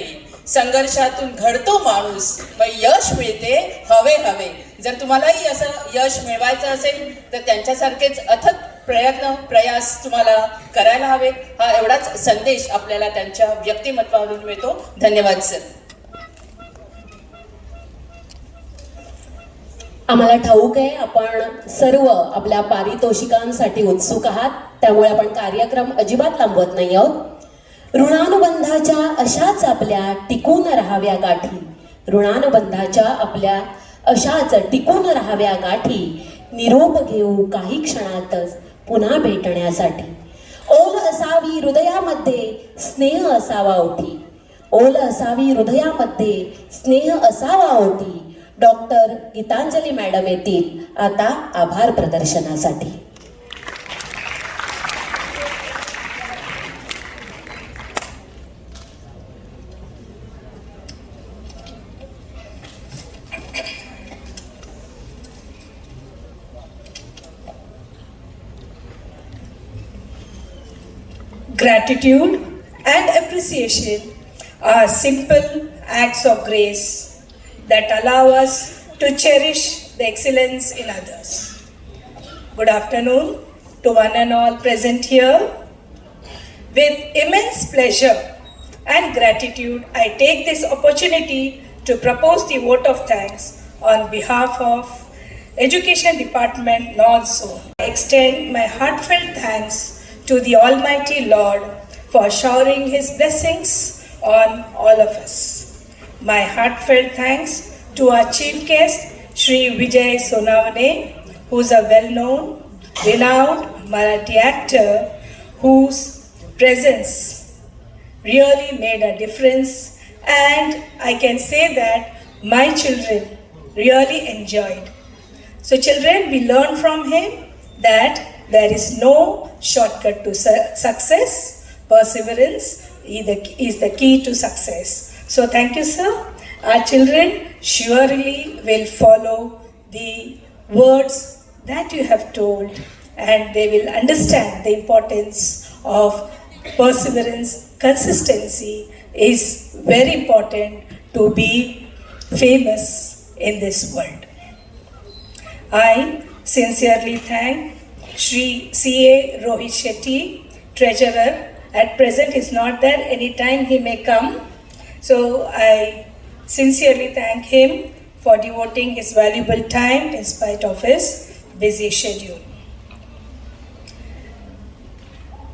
संघर्षातून घडतो माणूस, मग यश मिळते हवे हवे. जर तुम्हालाही असं यश मिळवायचं असेल तर त्यांच्यासारखेच अथक प्रयत्न, प्रयास तुम्हाला करायला हवे. हा एवढाच संदेश आपल्याला त्यांच्या व्यक्तिमत्वावरून मिळतो. धन्यवाद सर. आम्हाला ठाऊक आहे आपण सर्व आपल्या पारितोषिकांसाठी उत्सुक आहात, त्यामुळे आपण कार्यक्रम अजिबात लांबवत नाही आहोत. ऋणानुबंधाच्या अशाच आपल्या टिकून राहाव्या गाठी, ऋणानुबंधाच्या आपल्या अशाच टिकून राहाव्या गाठी, निरोप घेऊ काही क्षणातच पुन्हा भेटण्यासाठी. ओल असावी हृदयामध्ये, स्नेह असावा ओठी. ओल असावी हृदयामध्ये, स्नेह असावा ओठी. डॉक्टर गीतांजली मॅडम येतील आता आभार प्रदर्शनासाठी. Gratitude and appreciation are simple acts of grace that allow us to cherish the excellence in others. Good afternoon to one and all present here. With immense pleasure and gratitude, I take this opportunity to propose the vote of thanks on behalf of Education Department North Zone. I extend my heartfelt thanks to the Almighty Lord for showering His blessings on all of us. My heartfelt thanks to our chief guest, Shri Vijay Sonavane, who is a well-known, renowned Marathi actor whose presence really made a difference, and I can say that my children really enjoyed. So children, we learn from him that there is no shortcut to success. Perseverance is the key to success. So thank you, sir. Our children surely will follow the words that you have told, and they will understand the importance of perseverance. Consistency is very important to be famous in this world. I sincerely thank Shri C.A. Rohit Shetty, Treasurer. At present he is not there, anytime he may come. So I sincerely thank him for devoting his valuable time in spite of his busy schedule.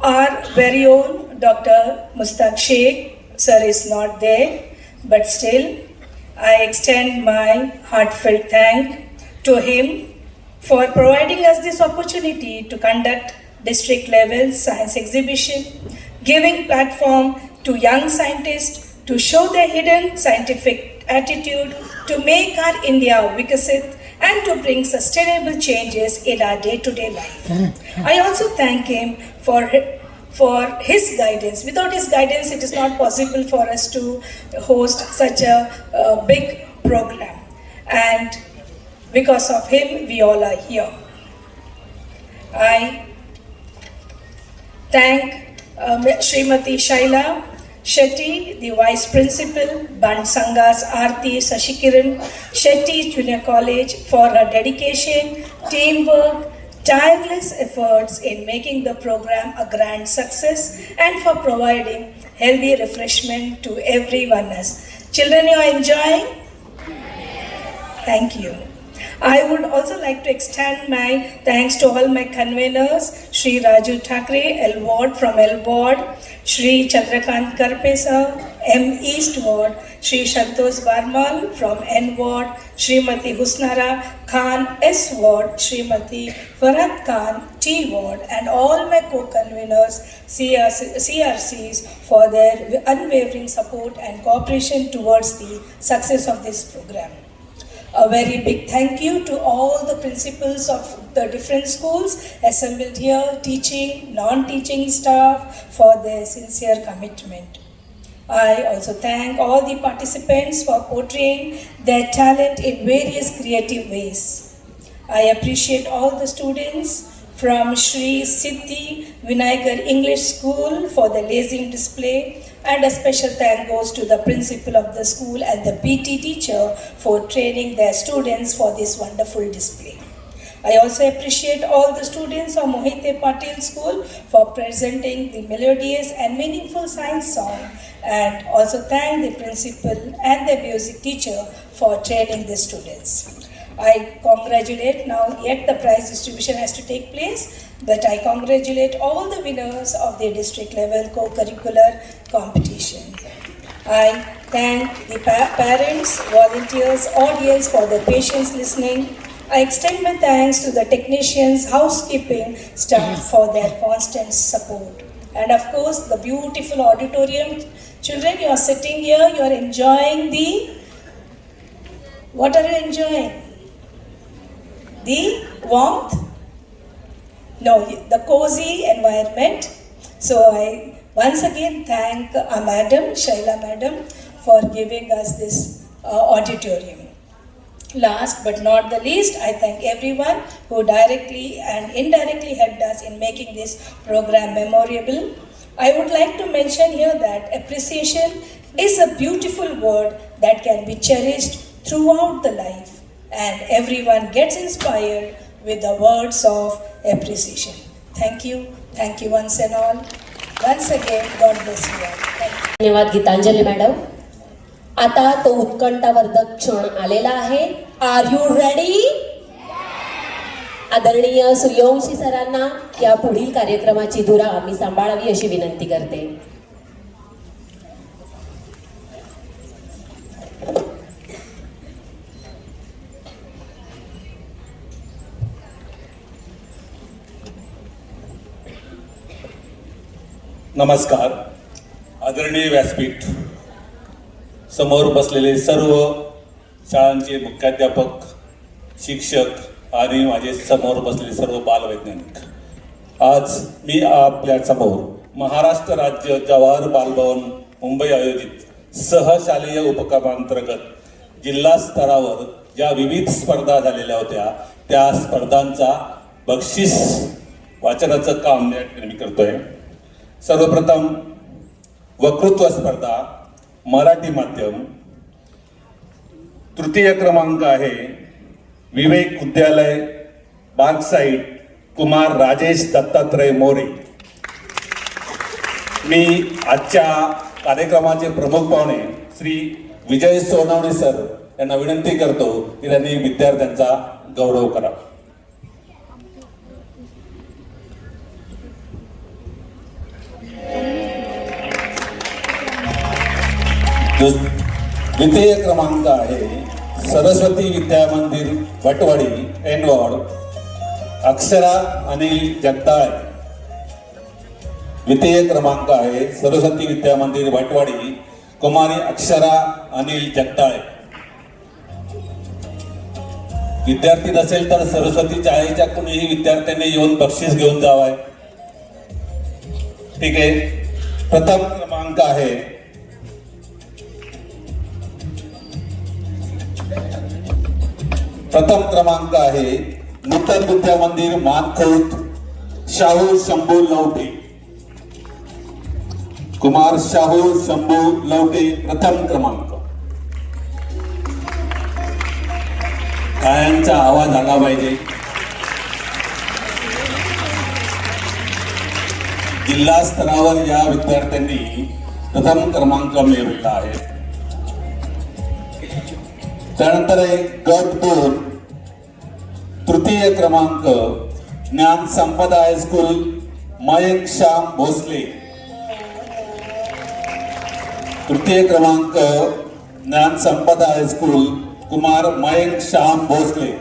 Our very own Dr. Mustaq Sheikh sir is not there, but still I extend my heartfelt thank to him for providing us this opportunity to conduct district level science exhibition, giving platform to young scientists to show their hidden scientific attitude to make our India Vikasit and to bring sustainable changes in our day-to-day life. I also thank him for his guidance. Without his guidance, it is not possible for us to host such a big program. And because of him, we all are here. I thank Srimati Shaila Shetty, the Vice Principal, Bansangas Aarti Sashikiran Shetty Junior College, for her dedication, teamwork, tireless efforts in making the program a grand success and for providing healthy refreshment to everyone else. Children, you are enjoying? Thank you. I would also like to extend my thanks to all my conveners, Shri Raju Thakre, L Ward from L Ward, Shri Chandrakant Karpesa, M East Ward, Shri Shantosh Barmal from N Ward, Srimati Husnara Khan S Ward, Srimati Farhat Khan T Ward, and all my co-conveners, CRCs, for their unwavering support and cooperation towards the success of this program. A very big thank you to all the principals of the different schools assembled here, teaching, non-teaching staff, for their sincere commitment. I also thank all the participants for portraying their talent in various creative ways. I appreciate all the students from Shri Siddhi Vinayagar English School for the lazing display, and a special thank goes to the principal of the school and the PT teacher for training their students for this wonderful display. I also appreciate all the students of Mohite Patil School for presenting the melodious and meaningful science song, and also thank the principal and the music teacher for training the students. I congratulate, now yet the prize distribution has to take place, but I congratulate all the winners of the district level co-curricular competition. I thank the parents, volunteers, audience for their patience listening. I extend my thanks to the technicians, housekeeping staff for their constant support. And of course, the beautiful auditorium. Children, you are sitting here, you are enjoying what are you enjoying? The warmth? No, the cozy environment. So I once again thank Madam, Shaila Madam, for giving us this auditorium. Last but not the least, I thank everyone who directly and indirectly helped us in making this program memorable. I would like to mention here that appreciation is a beautiful word that can be cherished throughout the life, and everyone gets inspired with the words of appreciation. Thank you once and all. Once again, God bless you all. Thank you. धन्यवाद Gitanjali madam. आता तो उत्कंठावर्धक क्षण आलेला आहे. Are you ready? आदरणीय सूर्यवंशी सरांना या पुढील कार्यक्रमाची धुरा मी सांभाळावी अशी विनंती करते. नमस्कार. आदरणीय व्यासपीठ, समोर बसलेले सर्व शाळांचे मुख्याध्यापक, शिक्षक आणि माझे समोर बसलेले सर्व बालवैज्ञानिक, आज मी आपल्या समोर महाराष्ट्र राज्य जवाहर बालभवन मुंबई आयोजित सहशालेय उपक्रमांतर्गत जिल्हा स्तरावर ज्या विविध स्पर्धा झालेल्या होत्या त्या स्पर्धांचा बक्षीस वाचनाचं काम या ठिकाणी मी करतोय. सर्वप्रथम वक्तृत्व स्पर्धा मराठी माध्यम, तृतीय क्रमांक आहे विवेक विद्यालय बार्कसाईड, कुमार राजेश दत्तात्रय मोरे. मी आजच्या कार्यक्रमाचे प्रमुख पाहुणे श्री विजय सोनवणे सर यांना विनंती करतो की त्यांनी विद्यार्थ्यांचा गौरव करावा. द्वितीय क्रमांक आहे सरस्वती विद्या मंदिर वटवाडी एन वॉर्ड, अक्षरा अनिल जगदाळे. द्वितीय क्रमांक आहे सरस्वती विद्या मंदिर वटवाडी, कुमारी अक्षरा अनिल जगदाळे. विद्यार्थी नसेल तर सरस्वती शाळेच्या कुणीही विद्यार्थ्यांनी येऊन बक्षीस घेऊन जावाय. ठीक आहे. प्रथम क्रमांक आहे नूतन विद्या मंदिर मानखोत, शाहू शंभू लवटे. कुमार शाहू शंभू लवटे प्रथम क्रमांक. टाळ्यांचा आवाज आला पाहिजे. जिल्हा स्तरावर या विद्यार्थ्यांनी प्रथम क्रमांक मिळवला आहे. त्यानंतर एक गट 2 तृतीय क्रमांक ज्ञान संपदा हायस्कूल मयंक श्याम भोसले. तृतीय क्रमांक ज्ञान संपदा हायस्कूल कुमार मयंक श्याम भोसले.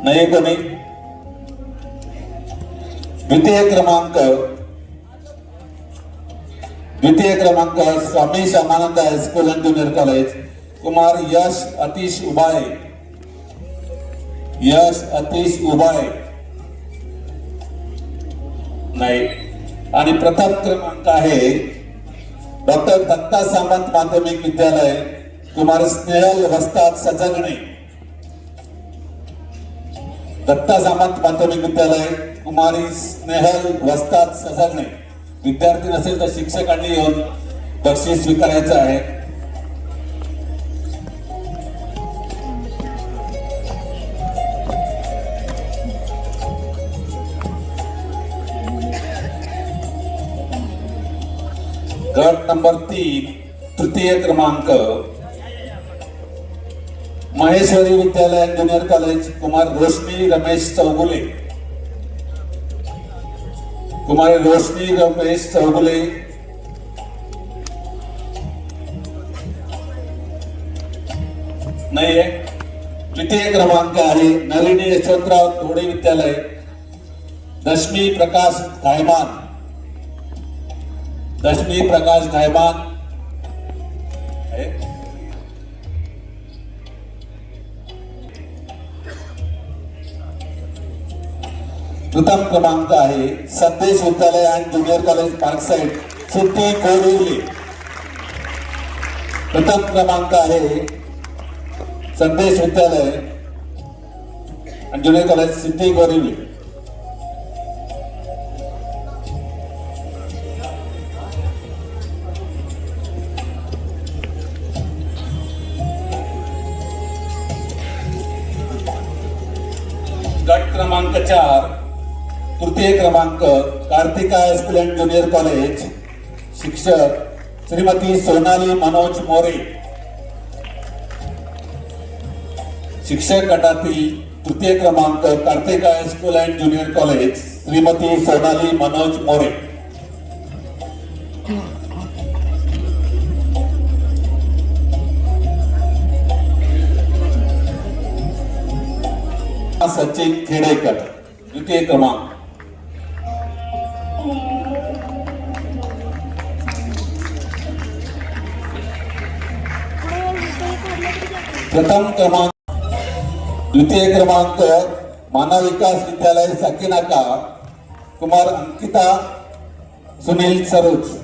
नाही कोणी. द्वितीय क्रमांक Swami Shyamanand high school and junior college Kumar Yash Atish Ubale. Yash Atish Ubale नाही. आणि प्रथम क्रमांक आहे डॉक्टर दत्ता सामंत माध्यमिक विद्यालय कुमार स्नेहल वस्ताद सजगणे. दत्ता सामंत माध्यमिक विद्यालय कुमारी स्नेहल वस्ताद सजगणे. विद्यार्थी नसेल तर शिक्षकांनी येऊन बक्षीस स्वीकारायचं आहे. गट नंबर 3 तृतीय क्रमांक महेश्वरी विद्यालय ज्युनियर कॉलेज कुमार रोशनी रमेश चौगुले. कुमारी रोशनी रमेश चौगुले नाहीये. तृतीय क्रमांक आहे नलिनी यशवंतराव धोडे विद्यालय दशमी प्रकाश गायमान. दशमी प्रकाश गायमान आहे. प्रथम क्रमांक आहे Sandesh Vidyalaya and junior college Parkside city Gorivali. प्रथम क्रमांक आहे Sandesh Vidyalaya and junior college city Gorivali. गट क्रमांक 4 तृतीय क्रमांक Kartika high school and junior college शिक्षक श्रीमती सोनाली मनोज मोरे. शिक्षक गटातील तृतीय क्रमांक Kartika high school and junior college Shrimati Sonali Manoj More. Sachin Khedekar द्वितीय क्रमांक. प्रथम क्रमांक द्वितीय क्रमांक मानव विकास विद्यालय साकीनाका कुमार अंकिता सुनील सरोज.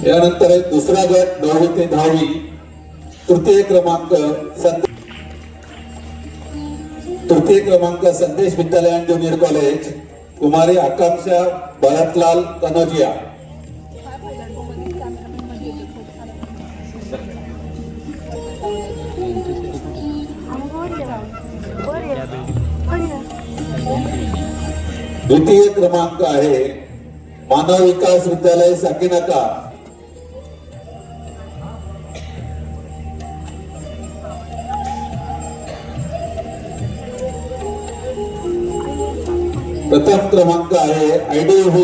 यानंतर एक दुसरा गट 9वी ते 10वी तृतीय क्रमांक संदेश विद्यालय अँड ज्युनियर कॉलेज कुमारी आकांक्षा भरतलाल कनोजिया. द्वितीय क्रमांक आहे मानव विकास विद्यालय साकीनाका प्रथम क्रमांक आहे IDV.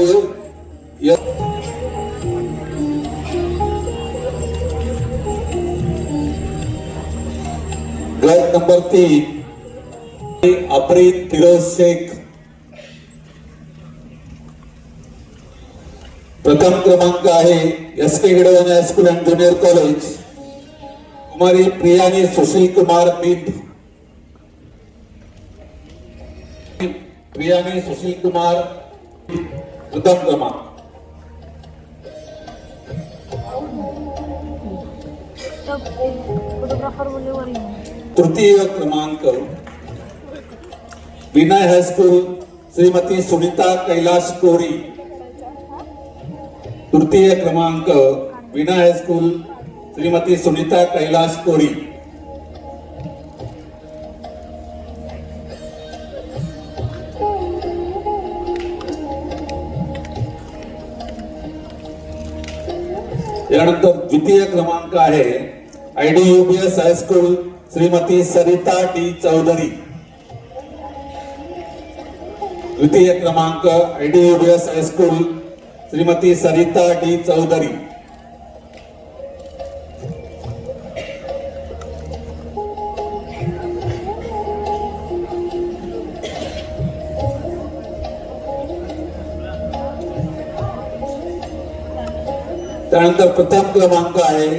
गट नंबर 3 अफरीन फिरोज शेख. प्रथम क्रमांक आहे SK Gidwani high school and junior college Kumari Priyani Sushil Kumar Bind. Priyani Sushil Kumar प्रथम क्रमांक. तृतीय क्रमांक विनय हायस्कूल श्रीमती सुनीता कैलाश कोरी. तृतीय क्रमांक विनय हायस्कूल श्रीमती सुनीता कैलाश कोरी. यानंतर द्वितीय क्रमांक आहे IDUBS high school Shrimati Sarita D Chaudhari. द्वितीय क्रमांक IDUBS high school Shrimati Sarita D Chaudhari. त्यानंतर प्रथम क्रमांक आहे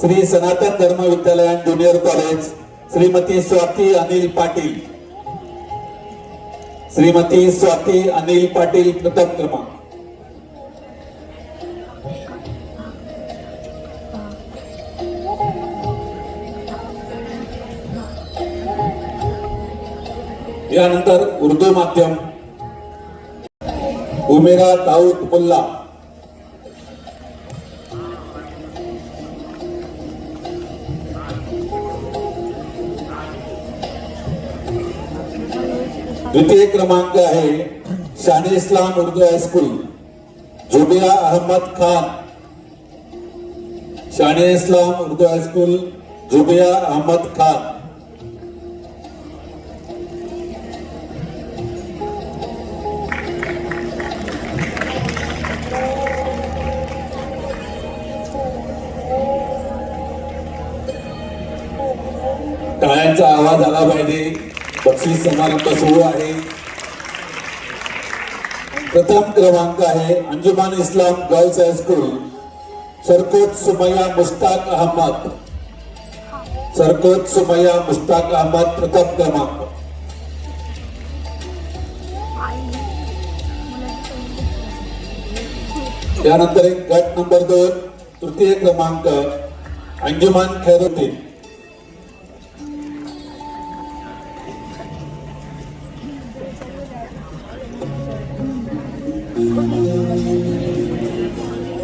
श्री सनातन धर्म विद्यालय ज्युनियर कॉलेज श्रीमती स्वाती अनिल पाटील. श्रीमती स्वाती अनिल पाटील प्रथम क्रमांक. यानंतर उर्दू माध्यम उमेरा दाऊद मुल्ला. द्वितीय क्रमांक आहे शान इस्लाम उर्दू हायस्कूल जुबिया अहमद खान. शान इस्लाम उर्दू हायस्कूल जुबिया अहमद खान. टाळ्यांचा आवाज आला पाहिजे. बक्षीस समारंभ सुरू आहे. प्रथम क्रमांक आहे अंजुमान इस्लाम गर्ल्स हायस्कूल सरकोट सुमैया मुश्ताक अहमद. सरकोट सुमैया मुश्ताक अहमद प्रथम क्रमांक. त्यानंतर एक गट नंबर 2 तृतीय क्रमांक अंजुमान खैरुद्दीन.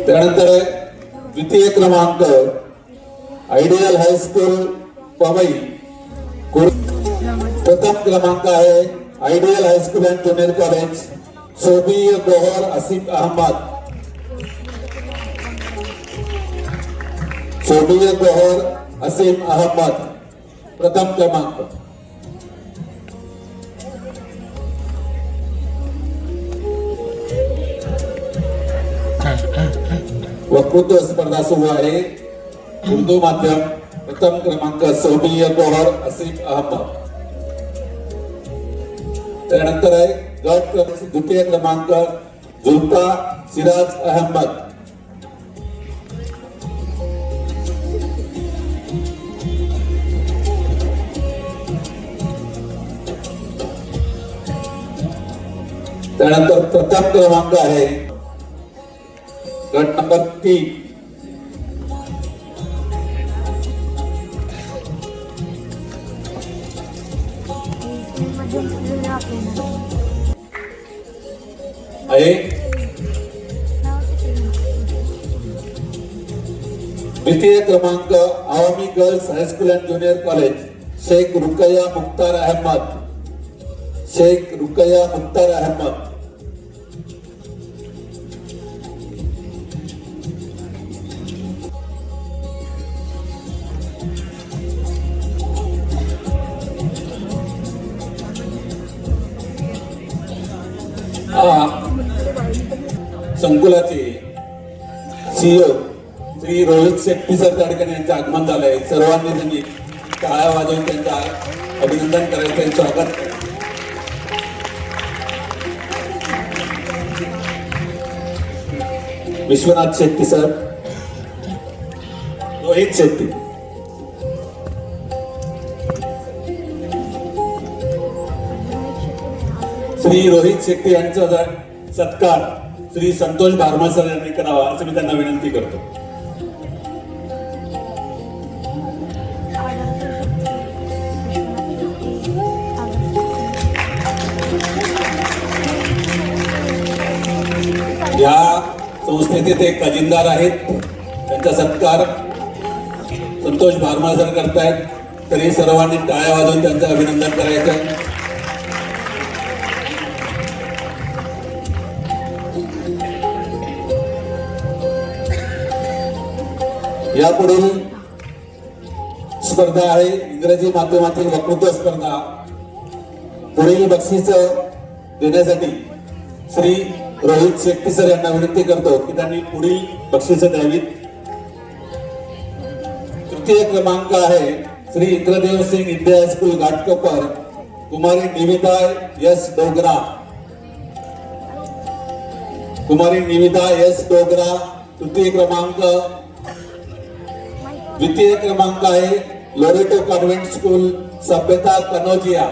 त्यानंतर द्वितीय क्रमांक आयडियल हायस्कूल पवई. प्रथम क्रमांक आहे ideal high school and junior college Sobi Gohar Asif Ahmed. Sobi Gohar Asif Ahmed प्रथम क्रमांक. वक्तृत्व स्पर्धा सुरू आहे. उर्दू माध्यम प्रथम क्रमांक सोबिया गोहर आसिफ अहमद. त्यानंतर आहे गट द्वितीय क्रमांक जुल्फा सिराज अहमद. त्यानंतर प्रथम क्रमांक आहे गट नंबर 3 आहे द्वितीय क्रमांक Awami girls high school and junior college Sheikh Rukaiya Mukhtar Ahmed. Sheikh Rukaiya Mukhtar Ahmed. संकुलाचे CEO श्री रोहित शेट्टी सर त्या ठिकाणी यांचं आगमन झालंय. सर्वांनी त्यांनी टाळ्या वाजवून त्यांचं अभिनंदन करायचं, त्यांचं स्वागत करायचं. विश्वनाथ शेट्टी सर, रोहित शेट्टी. श्री रोहित शेट्टी यांचा सत्कार श्री संतोष भारमल सर यांनी करावा असं मी त्यांना विनंती करतो. उपस्थित इथे खजिनदार आहेत, त्यांचा सत्कार संतोष भारमाळ सर करतायत. तरी सर्वांनी टाळ्या वाजवून त्यांचं अभिनंदन करायचं. यापुढील स्पर्धा आहे इंग्रजी माध्यमातील वक्तृत्व स्पर्धा. पुढील बक्षीस देण्यासाठी श्री रोहित शेट्टी सर यांना विनंती करतो की त्यांनी पुढील बक्षीस द्यावीत. तृतीय क्रमांक आहे श्री इंद्रदेव सिंग इंडिया हायस्कूल घाटकोपर, कुमारी निविदा एस डोगरा. कुमारी निविदा एस डोगरा तृतीय क्रमांक. द्वितीय क्रमांक आहे लोरेटो कॉन्व्हेंट स्कूल सभ्यता कनोजिया.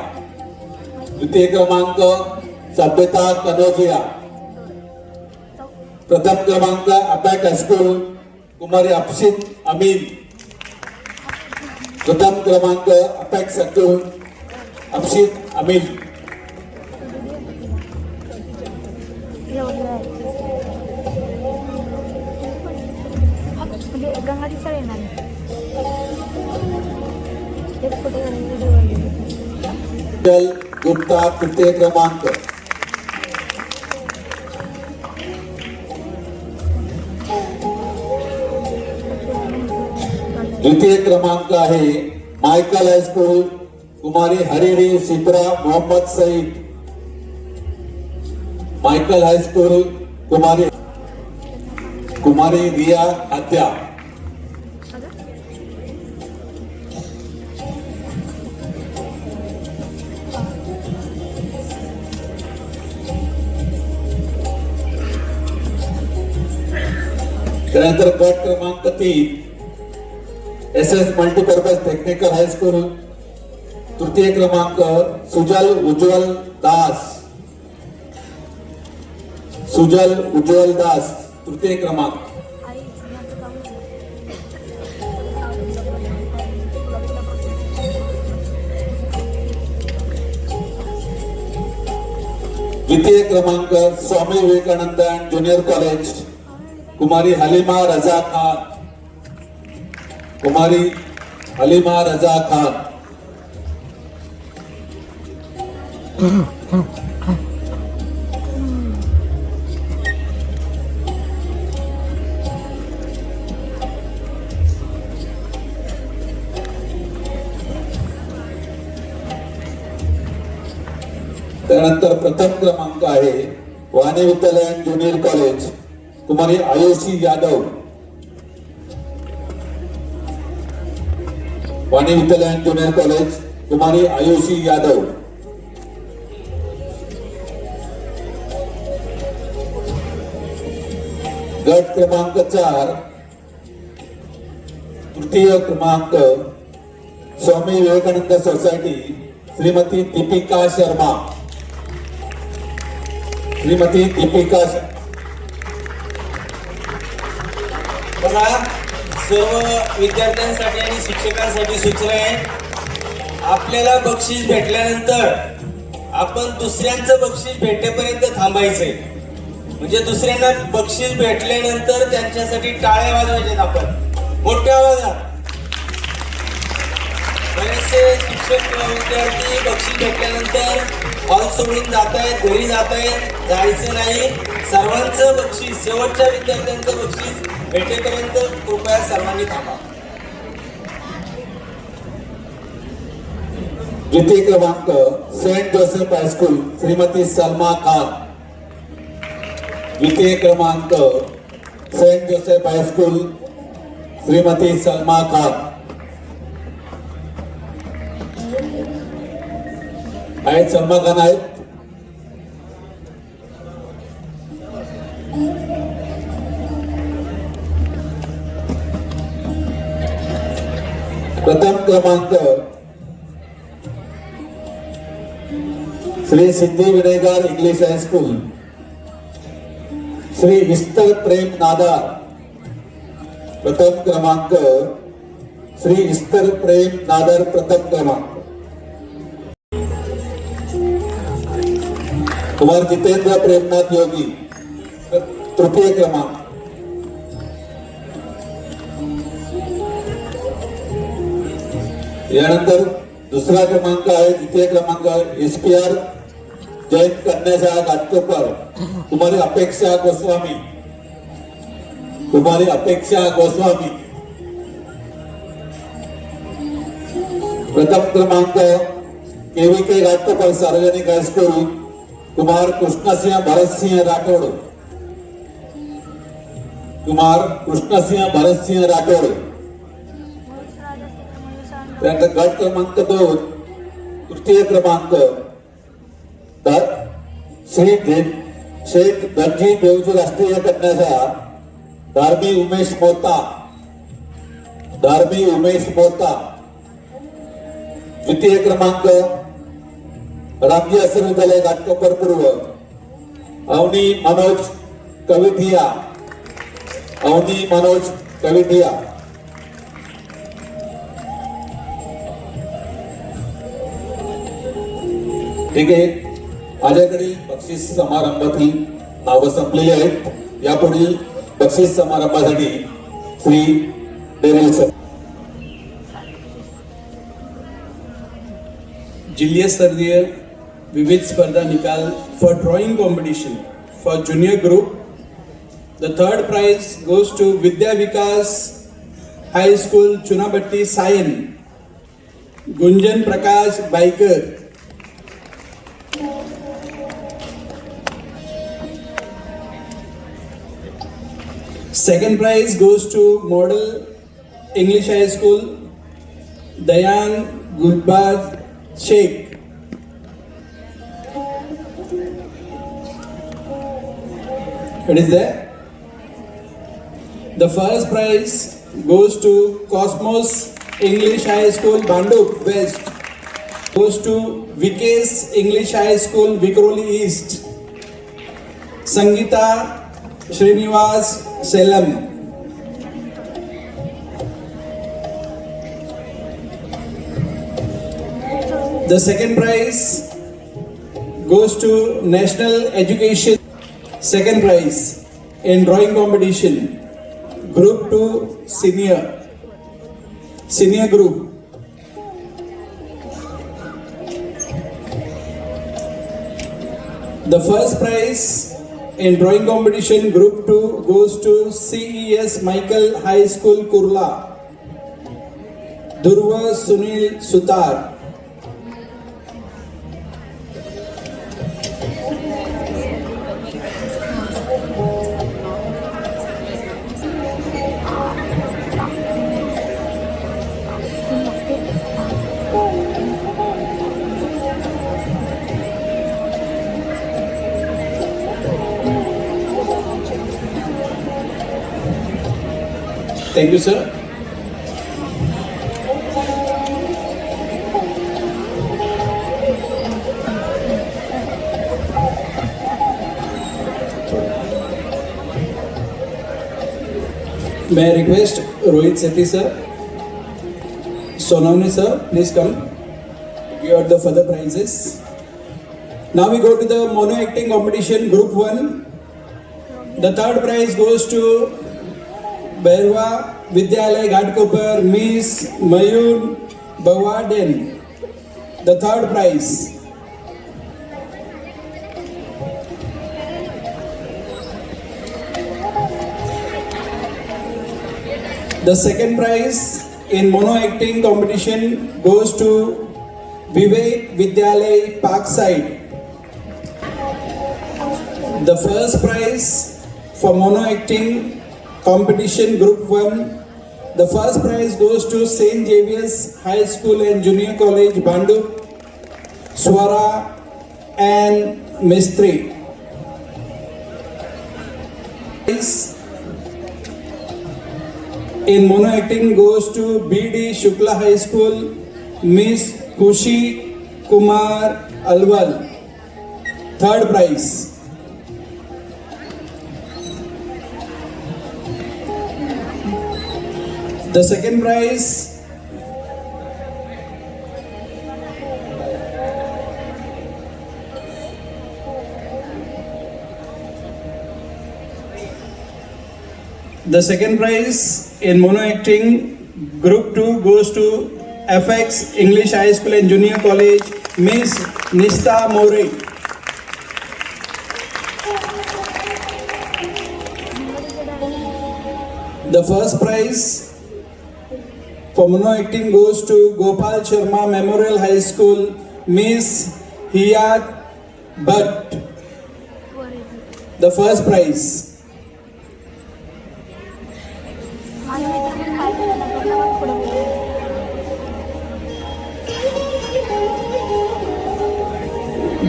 द्वितीय क्रमांक सभ्यता कनोजिया. प्रथम क्रमांक अबॅक हायस्कूल कुमारी अक्षित अमीन. प्रथम क्रमांक अबॅक हायस्कूल अक्षित अमीन. गुप्ता तृतीय क्रमांक. द्वितीय क्रमांक आहे मायकल हायस्कूल कुमारी Hariri Sidra Mohammed Saeed. Michael high school कुमारी रिया हत्या. त्यानंतर गट क्रमांक 3 SS मल्टीपर्पज टेक्निकल हायस्कूल तृतीय क्रमांक सुजल उज्ज्वल दास. सुजल उज्ज्वल दास तृतीय क्रमांक. द्वितीय क्रमांक Swami Vivekananda and junior college कुमारी हलीमा रजा खान. कुमारी हलीमा रजा खान. त्यानंतर प्रथम क्रमांक आहे वाणी विद्यालय अँड ज्युनियर कॉलेज कुमारी आयुषी यादव. वाणी विद्यालय अँड ज्युनियर कॉलेज कुमारी आयुषी यादव. गट क्रमांक 4 तृतीय क्रमांक स्वामी विवेकानंद सोसायटी श्रीमती दीपिका शर्मा. श्रीमती दीपिका बघा, सर्व विद्यार्थ्यांसाठी आणि शिक्षकांसाठी सूचना आहे. आपल्याला बक्षीस भेटल्यानंतर आपण दुसऱ्यांचं बक्षीस भेटेपर्यंत थांबायचंय. म्हणजे दुसऱ्यांना बक्षीस भेटल्यानंतर त्यांच्यासाठी टाळ्या वाजवायच्यात आपण मोठ्या आवाजात. बरेचसे शिक्षक विद्यार्थी बक्षीस भेटल्यानंतर हॉल सोडून जात आहेत, घरी जात आहेत. जायचं नाही. सर्वांचं बक्षीस, शेवटच्या विद्यार्थ्यांचं बक्षीस भेटेपर्यंत कृपया सर्वांनी थांबा. द्वितीय क्रमांक saint Joseph high school Shrimati Salma Khan. द्वितीय क्रमांक saint Joseph high school Shrimati Salma Khan. आहेत सलमा खान आहेत. प्रथम क्रमांक Shri Siddhi Vinayakar English high school Shri Esther Prem Nadar. प्रथम क्रमांक श्री इस्तर प्रेम नादार प्रथम क्रमांक. कुमार जितेंद्र प्रेमनाथ योगी तृतीय क्रमांक. यानंतर दुसरा क्रमांक आहे, द्वितीय क्रमांक SPR जैन कन्या शाळा घाटकोपर, कुमारी अपेक्षा गोस्वामी. कुमारी अपेक्षा गोस्वामी. प्रथम क्रमांक KVK घाटकोपर सार्वजनिक हायस्कूल, कुमार कृष्णसिंह भरतसिंह राठोड. कुमार कृष्णसिंह भरतसिंह राठोड. त्यानंतर गट क्रमांक 2 तृतीय क्रमांक शेख दर्जी देवजी राष्ट्रीय कन्या शाळा, धार्मी उमेश मोता. धार्मी उमेश मोता. द्वितीय क्रमांक रामजी आश्रम विद्यालय घाटकोपर पूर्व, अवनी मनोज कविठिया. अवनी मनोज कविठिया. ठीक आहे, माझ्याकडील बक्षीस समारंभातील नावं संपलेली आहेत. यापुढील बक्षीस समारंभासाठी श्री डेरेल सर. जिल्हा स्तरीय विविध स्पर्धा निकाल for drawing competition for junior group. The third prize goes to Vidya Vikas High School, Chunabatti, Sayan. Gunjan Prakash Baikar. Second prize goes to Model English High School, Dayan Gulbaz Sheikh. It is there. The first prize goes to Cosmos English High School, Banduk West. Goes to Vikesh English High School, Vikroli East. Sangeeta Srinivas Selam. The second prize goes to National Education. Second prize in drawing competition, Group 2 Senior Group. The first prize in drawing competition, Group 2, goes to CES Michael High School, Kurla. Durva Sunil Sutar. Thank you, sir. May I request Rohit Sethi sir, Sonamni sir, please come. You are the further prizes. Now we go to the mono acting competition, Group 1. The third prize goes to Berwa Vidyalay Ghatkopar, Miss Mayur Bawaden. The third prize. The second prize in mono acting competition goes to Vivek Vidyalay Parkside. The first prize for mono acting competition Group 1, the first prize goes to St. Xavier's High School and Junior College, Banduk, Swara and Mistri. In mono acting goes to BD Shukla High School, Miss Kushi Kumar Alwal. Third prize. The second prize in mono acting Group 2 goes to FX English High School and Junior College, Miss Nista More. The first prize for mono acting goes to Gopal Sharma Memorial High School, Miss Hiyat Bhatt. The first prize.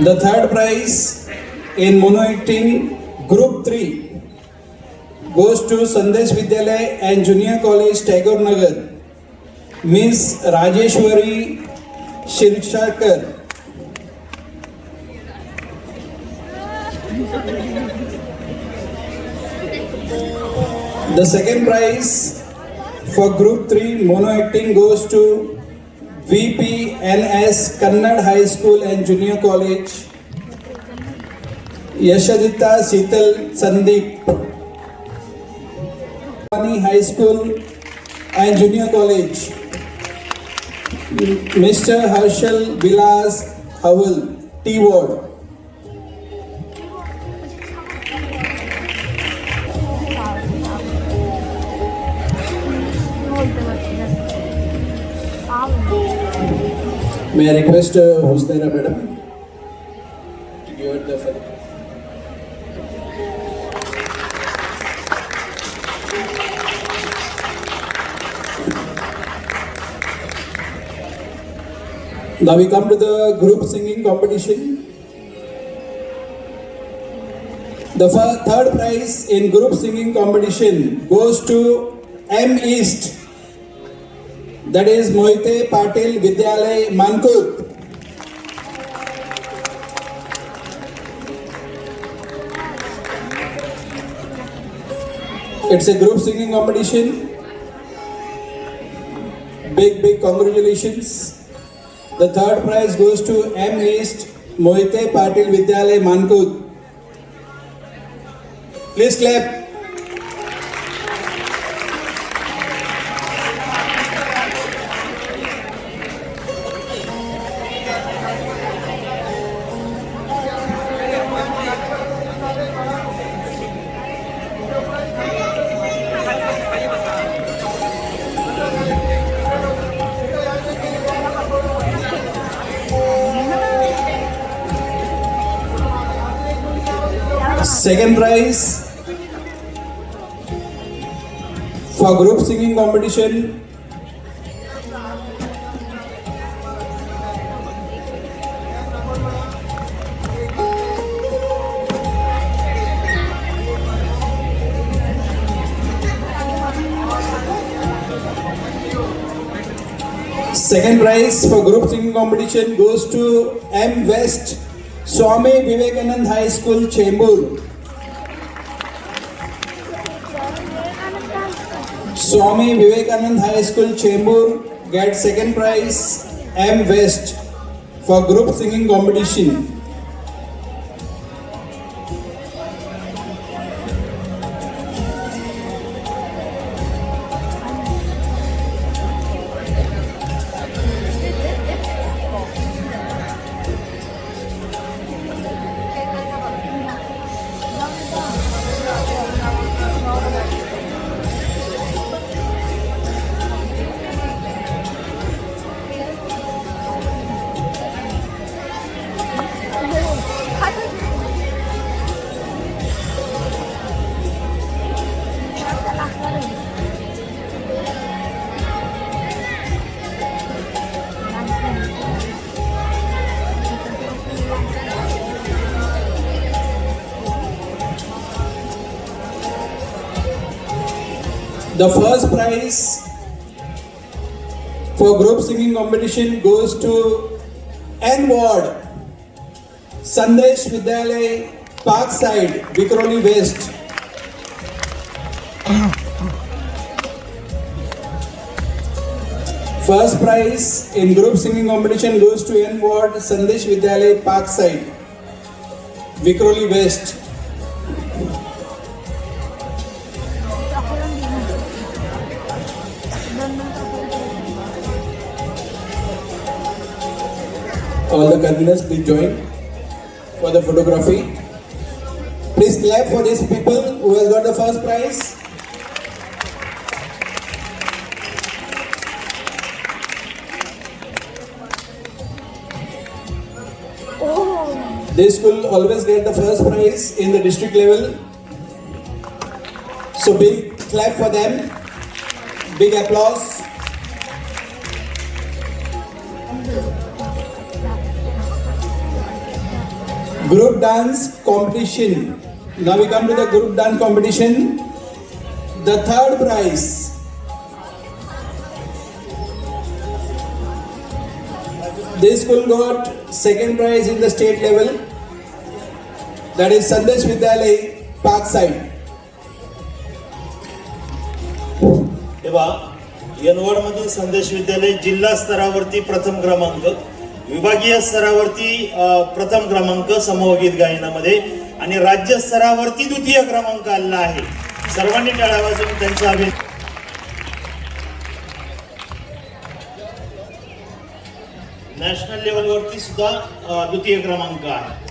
The third prize in mono acting group 3 goes to Sandesh Vidyalay and Junior College, Tagore Nagar, Miss Rajeshwari Shirshakar. The second prize for group 3 mono acting goes to VPNS Kannad High School and Junior College, Yashadita Sital Sandeep. High School and Junior College, Mr. Harshal Vilas Hawal, T Ward. May I request Husnaira madam to give it the floor. Now we come to the group singing competition. The third prize in group singing competition goes to M East, that is Moite Patil Vidyalay Mankut. It's a group singing competition. Big congratulations. The third prize goes to M East Moite Patil Vidyalay Mankut. Please clap. Second prize for group singing competition goes to M West Swami Vivekanand High School, Chembur. Swami Vivekanand High School, Chembur gets second prize. M West for group singing competition. The first prize for group singing competition goes to N Ward, Sandesh Vidyalay, Parkside, Vikhroli West. First prize in group singing competition goes to N Ward, Sandesh Vidyalay, Parkside, Vikhroli West. All the conveners please join for the photography. Please clap for these people who has got the first prize. This will always get the first prize in the district level. So big clap for them. Big applause. Group dance competition. Now we come to the group dance competition. The third prize. This school got second prize in the state level. That is Sandesh Vidyalay, Parkside. तेव्हा यनवडमधील संदेश विद्यालय जिल्हा स्तरावरती प्रथम क्रमांक, विभागीय स्तरावरती प्रथम क्रमांक समूह गीत गायनामध्ये आणि राज्य स्तरावरती द्वितीय क्रमांक आलेला आहे. सर्वांनी टाळ्या वाजवून त्यांचं अभिनंदन. नॅशनल लेवलवरती सुद्धा द्वितीय क्रमांक आहे.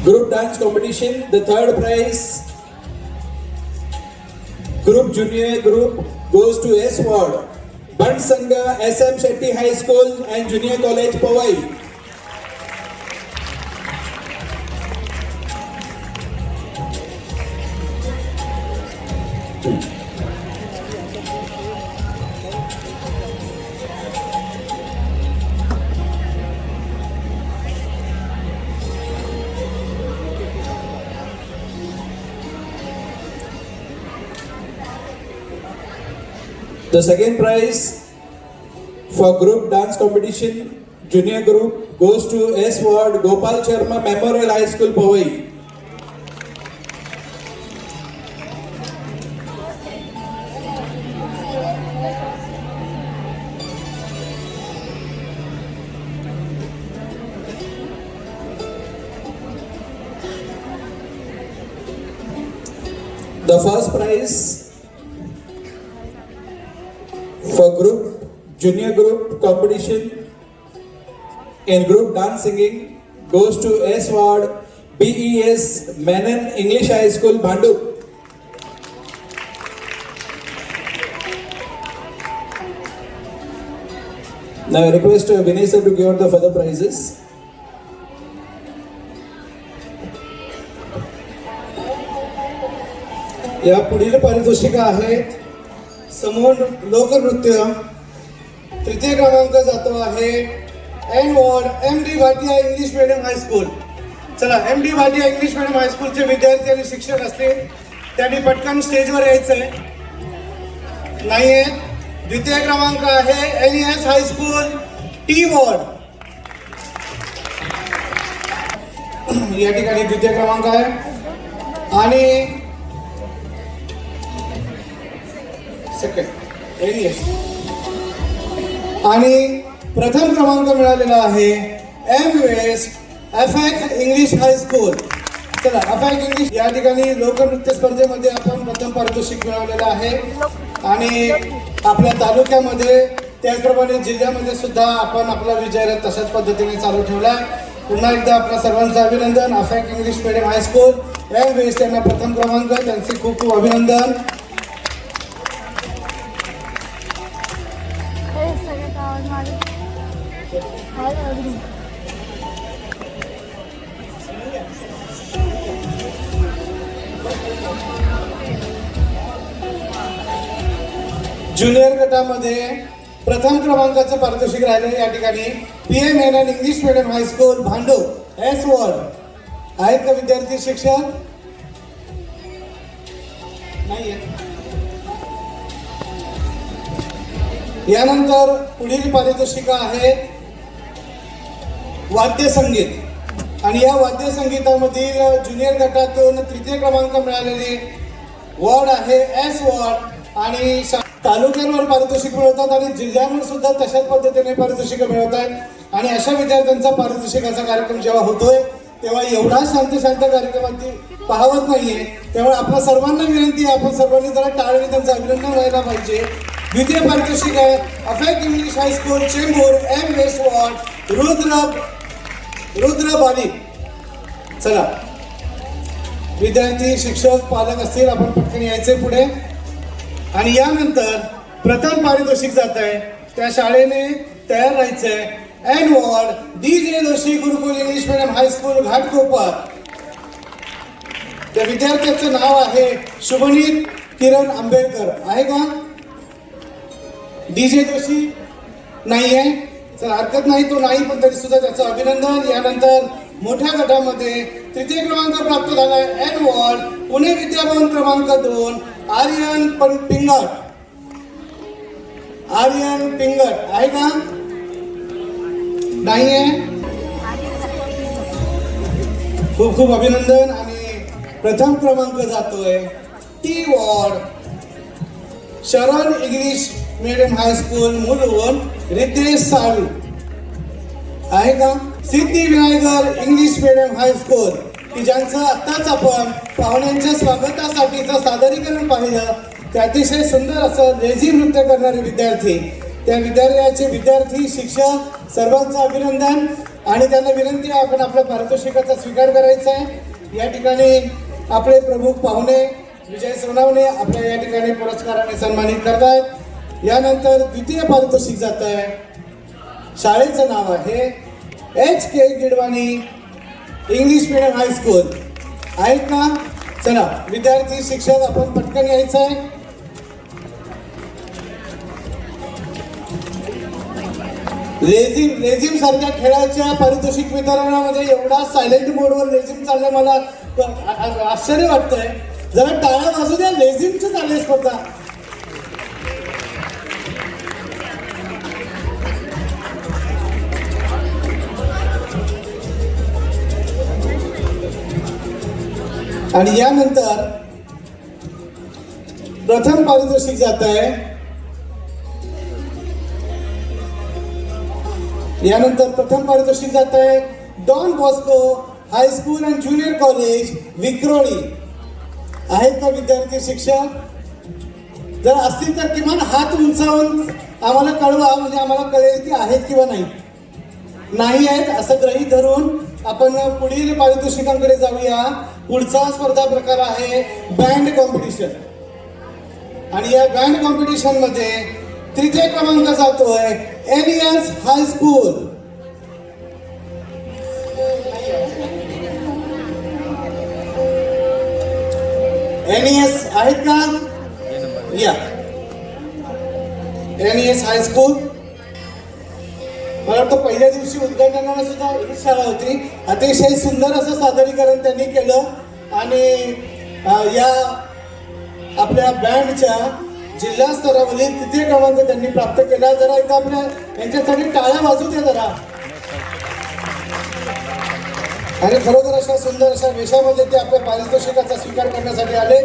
Group dance competition, the third prize. Group junior group goes to S Ward, Bansanga SM Shetty High School and Junior College, Powai. The second prize for group dance competition junior group goes to S Ward Gopal Sharma Memorial High School, Powai. The first prize for group junior group competition in group dance singing goes to S Ward BES Menon English High School, Bhandup. Now I request Vinay sir to give out the further prizes. या पुढील पारितोषिका आहेत. समूह लोकनृत्य तृतीय क्रमांक जातो आहे N ward MD Bhatia English medium high school. चला, MD भाटिया इंग्लिश मीडियम हायस्कूलचे विद्यार्थी आणि शिक्षक असतील त्यांनी पटकन स्टेजवर यायचं आहे. नाही आहे. द्वितीय क्रमांक आहे NES हायस्कूल T वॉर्ड. या ठिकाणी द्वितीय क्रमांक आहे. आणि NES आणि प्रथम क्रमांक मिळालेला आहे MUS अफॅक इंग्लिश हायस्कूल. चला, अफॅक इंग्लिश या ठिकाणी लोकनृत्य स्पर्धेमध्ये आपण प्रथम पारितोषिक मिळवलेलं आहे. आणि आपल्या तालुक्यामध्ये त्याचप्रमाणे जिल्ह्यामध्ये सुद्धा आपण आपला विजय तशाच पद्धतीने चालू ठेवला आहे. पुन्हा एकदा आपल्या सर्वांचं अभिनंदन. अफॅक इंग्लिश मीडियम हायस्कूल MUS यांना प्रथम क्रमांक, त्यांचे खूप खूप अभिनंदन. ज्युनियर गटामध्ये प्रथम क्रमांकाचं पारितोषिक राहिले या ठिकाणी PM Menon English medium high school, Bhandup S ward. आहेत का विद्यार्थी शिक्षक? नाही. यानंतर पुढील पारितोषिका आहे वाद्यसंगीत. आणि या वाद्यसंगीतामधील ज्युनियर गटातून तृतीय क्रमांक मिळालेली वॉर्ड आहे S वॉर्ड. आणि तालुक्यांवर पारितोषिक मिळवतात आणि जिल्ह्यांवर सुद्धा तशाच पद्धतीने पारितोषिक मिळवत आहेत. आणि अशा विद्यार्थ्यांचा पारितोषिकाचा कार्यक्रम जेव्हा होतोय तेव्हा एवढा शांत कार्यक्रमाची पाहवत नाहीये. त्यामुळे आपल्या सर्वांना विनंती आहे, आपण सर्वांनी जरा टाळ्याने त्यांचं अभिनंदन व्हायला पाहिजे. द्वितीय पारितोषिक आहे affect English high school Chembur M west ward Rudra Bali. चला विद्यार्थी शिक्षक पालक असतील आपण पटकन यायचे पुढे. आणि यानंतर प्रथम पारितोषिक जात आहे त्या शाळेने तयार राहायचंय. एन वॉर्ड DJ जोशी गुरुकुल इंग्लिश मीडियम हायस्कूल घाटकोपर. त्या विद्यार्थ्याचं नाव आहे शुभनीत किरण आंबेडकर. आहे का? DJ जोशी नाही आहे, तर हरकत नाही, तो नाही, पण तरी सुद्धा त्याचं अभिनंदन. यानंतर मोठ्या गटामध्ये तृतीय क्रमांक प्राप्त झाला आहे एन वॉर्ड पुणे विद्याभवन क्रमांक 2 आर्यन पिंगट. आहे का? नाही आहे. खूप खूप अभिनंदन. आणि प्रथम क्रमांक जातोय T ward Sharan English medium high school Mulund Ritesh Salvi. आहे का? सिद्धिविनायकर इंग्लिश मीडियम हायस्कूल की ज्यांचं आत्ताच आपण पाहुण्यांच्या स्वागतासाठीचं सादरीकरण पाहिलं. ते अतिशय सुंदर असं लेझी नृत्य करणारे विद्यार्थी, त्या विद्यालयाचे विद्यार्थी शिक्षक सर्वांचं अभिनंदन. आणि त्यांना विनंती आहे आपण आपल्या पारितोषिकाचा स्वीकार करायचा आहे. या ठिकाणी आपले प्रमुख पाहुणे विजय सोनावणे आपल्या या ठिकाणी पुरस्काराने सन्मानित करतायत. यानंतर द्वितीय पारितोषिक जात आहे. शाळेचं नाव आहे HK गिडवाणी इंग्लिश मीडियम हायस्कूल. आहेत का? चला विद्यार्थी शिक्षक आपण पटकन यायचं आहे. लेझिम सारख्या खेळाच्या पारितोषिक वितरणामध्ये एवढा सायलेंट मोडवर लेझिम चाललंय, मला आश्चर्य वाटतंय. जरा टाळा वाजू द्या, लेझिमचं चाललंय स्पर्धा. आणि यानंतर प्रथम पारितोषिक जात आहे. Don Bosco high school and junior college Vikhroli. आहेत का विद्यार्थी शिक्षक? जर असतील तर किमान हात उंचावून आम्हाला कळवा, म्हणजे आम्हाला कळेल की आहेत किंवा नाही आहेत असं गृहीत धरून आपण पुढील पारितोषिकांकडे जाऊया. पुढचा स्पर्धा प्रकार आहे बँड कॉम्पिटिशन. आणि या बँड कॉम्पिटिशन मध्ये तृतीय क्रमांक जातोय NES हायस्कूल. NES आहेत का? या NES हायस्कूल. मला वाटतं पहिल्या दिवशी उद्घाटनाला सुद्धा ही शाळा होती. अतिशय सुंदर असं सादरीकरण त्यांनी केलं. आणि या आपल्या बँडच्या जिल्हा स्तरावरील तृतीय क्रमांक त्यांनी प्राप्त केला. जरा एकदा आपल्या यांच्यासाठी टाळ्या वाजू द्या जरा. आणि खरोखर अशा सुंदर अशा वेशामध्ये ते आपल्या पारितोषिकाचा स्वीकार करण्यासाठी आले.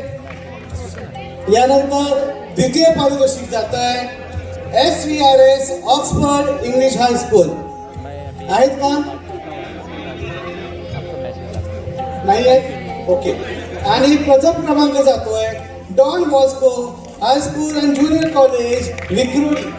यानंतर द्वितीय पारितोषिक जात आहे SVRS ऑक्सफर्ड इंग्लिश हायस्कूल. आहेत का? नाही आहेत? ओके. आणि प्रथम क्रमांक जातोय Don Bosco high school and junior college Vikhroli.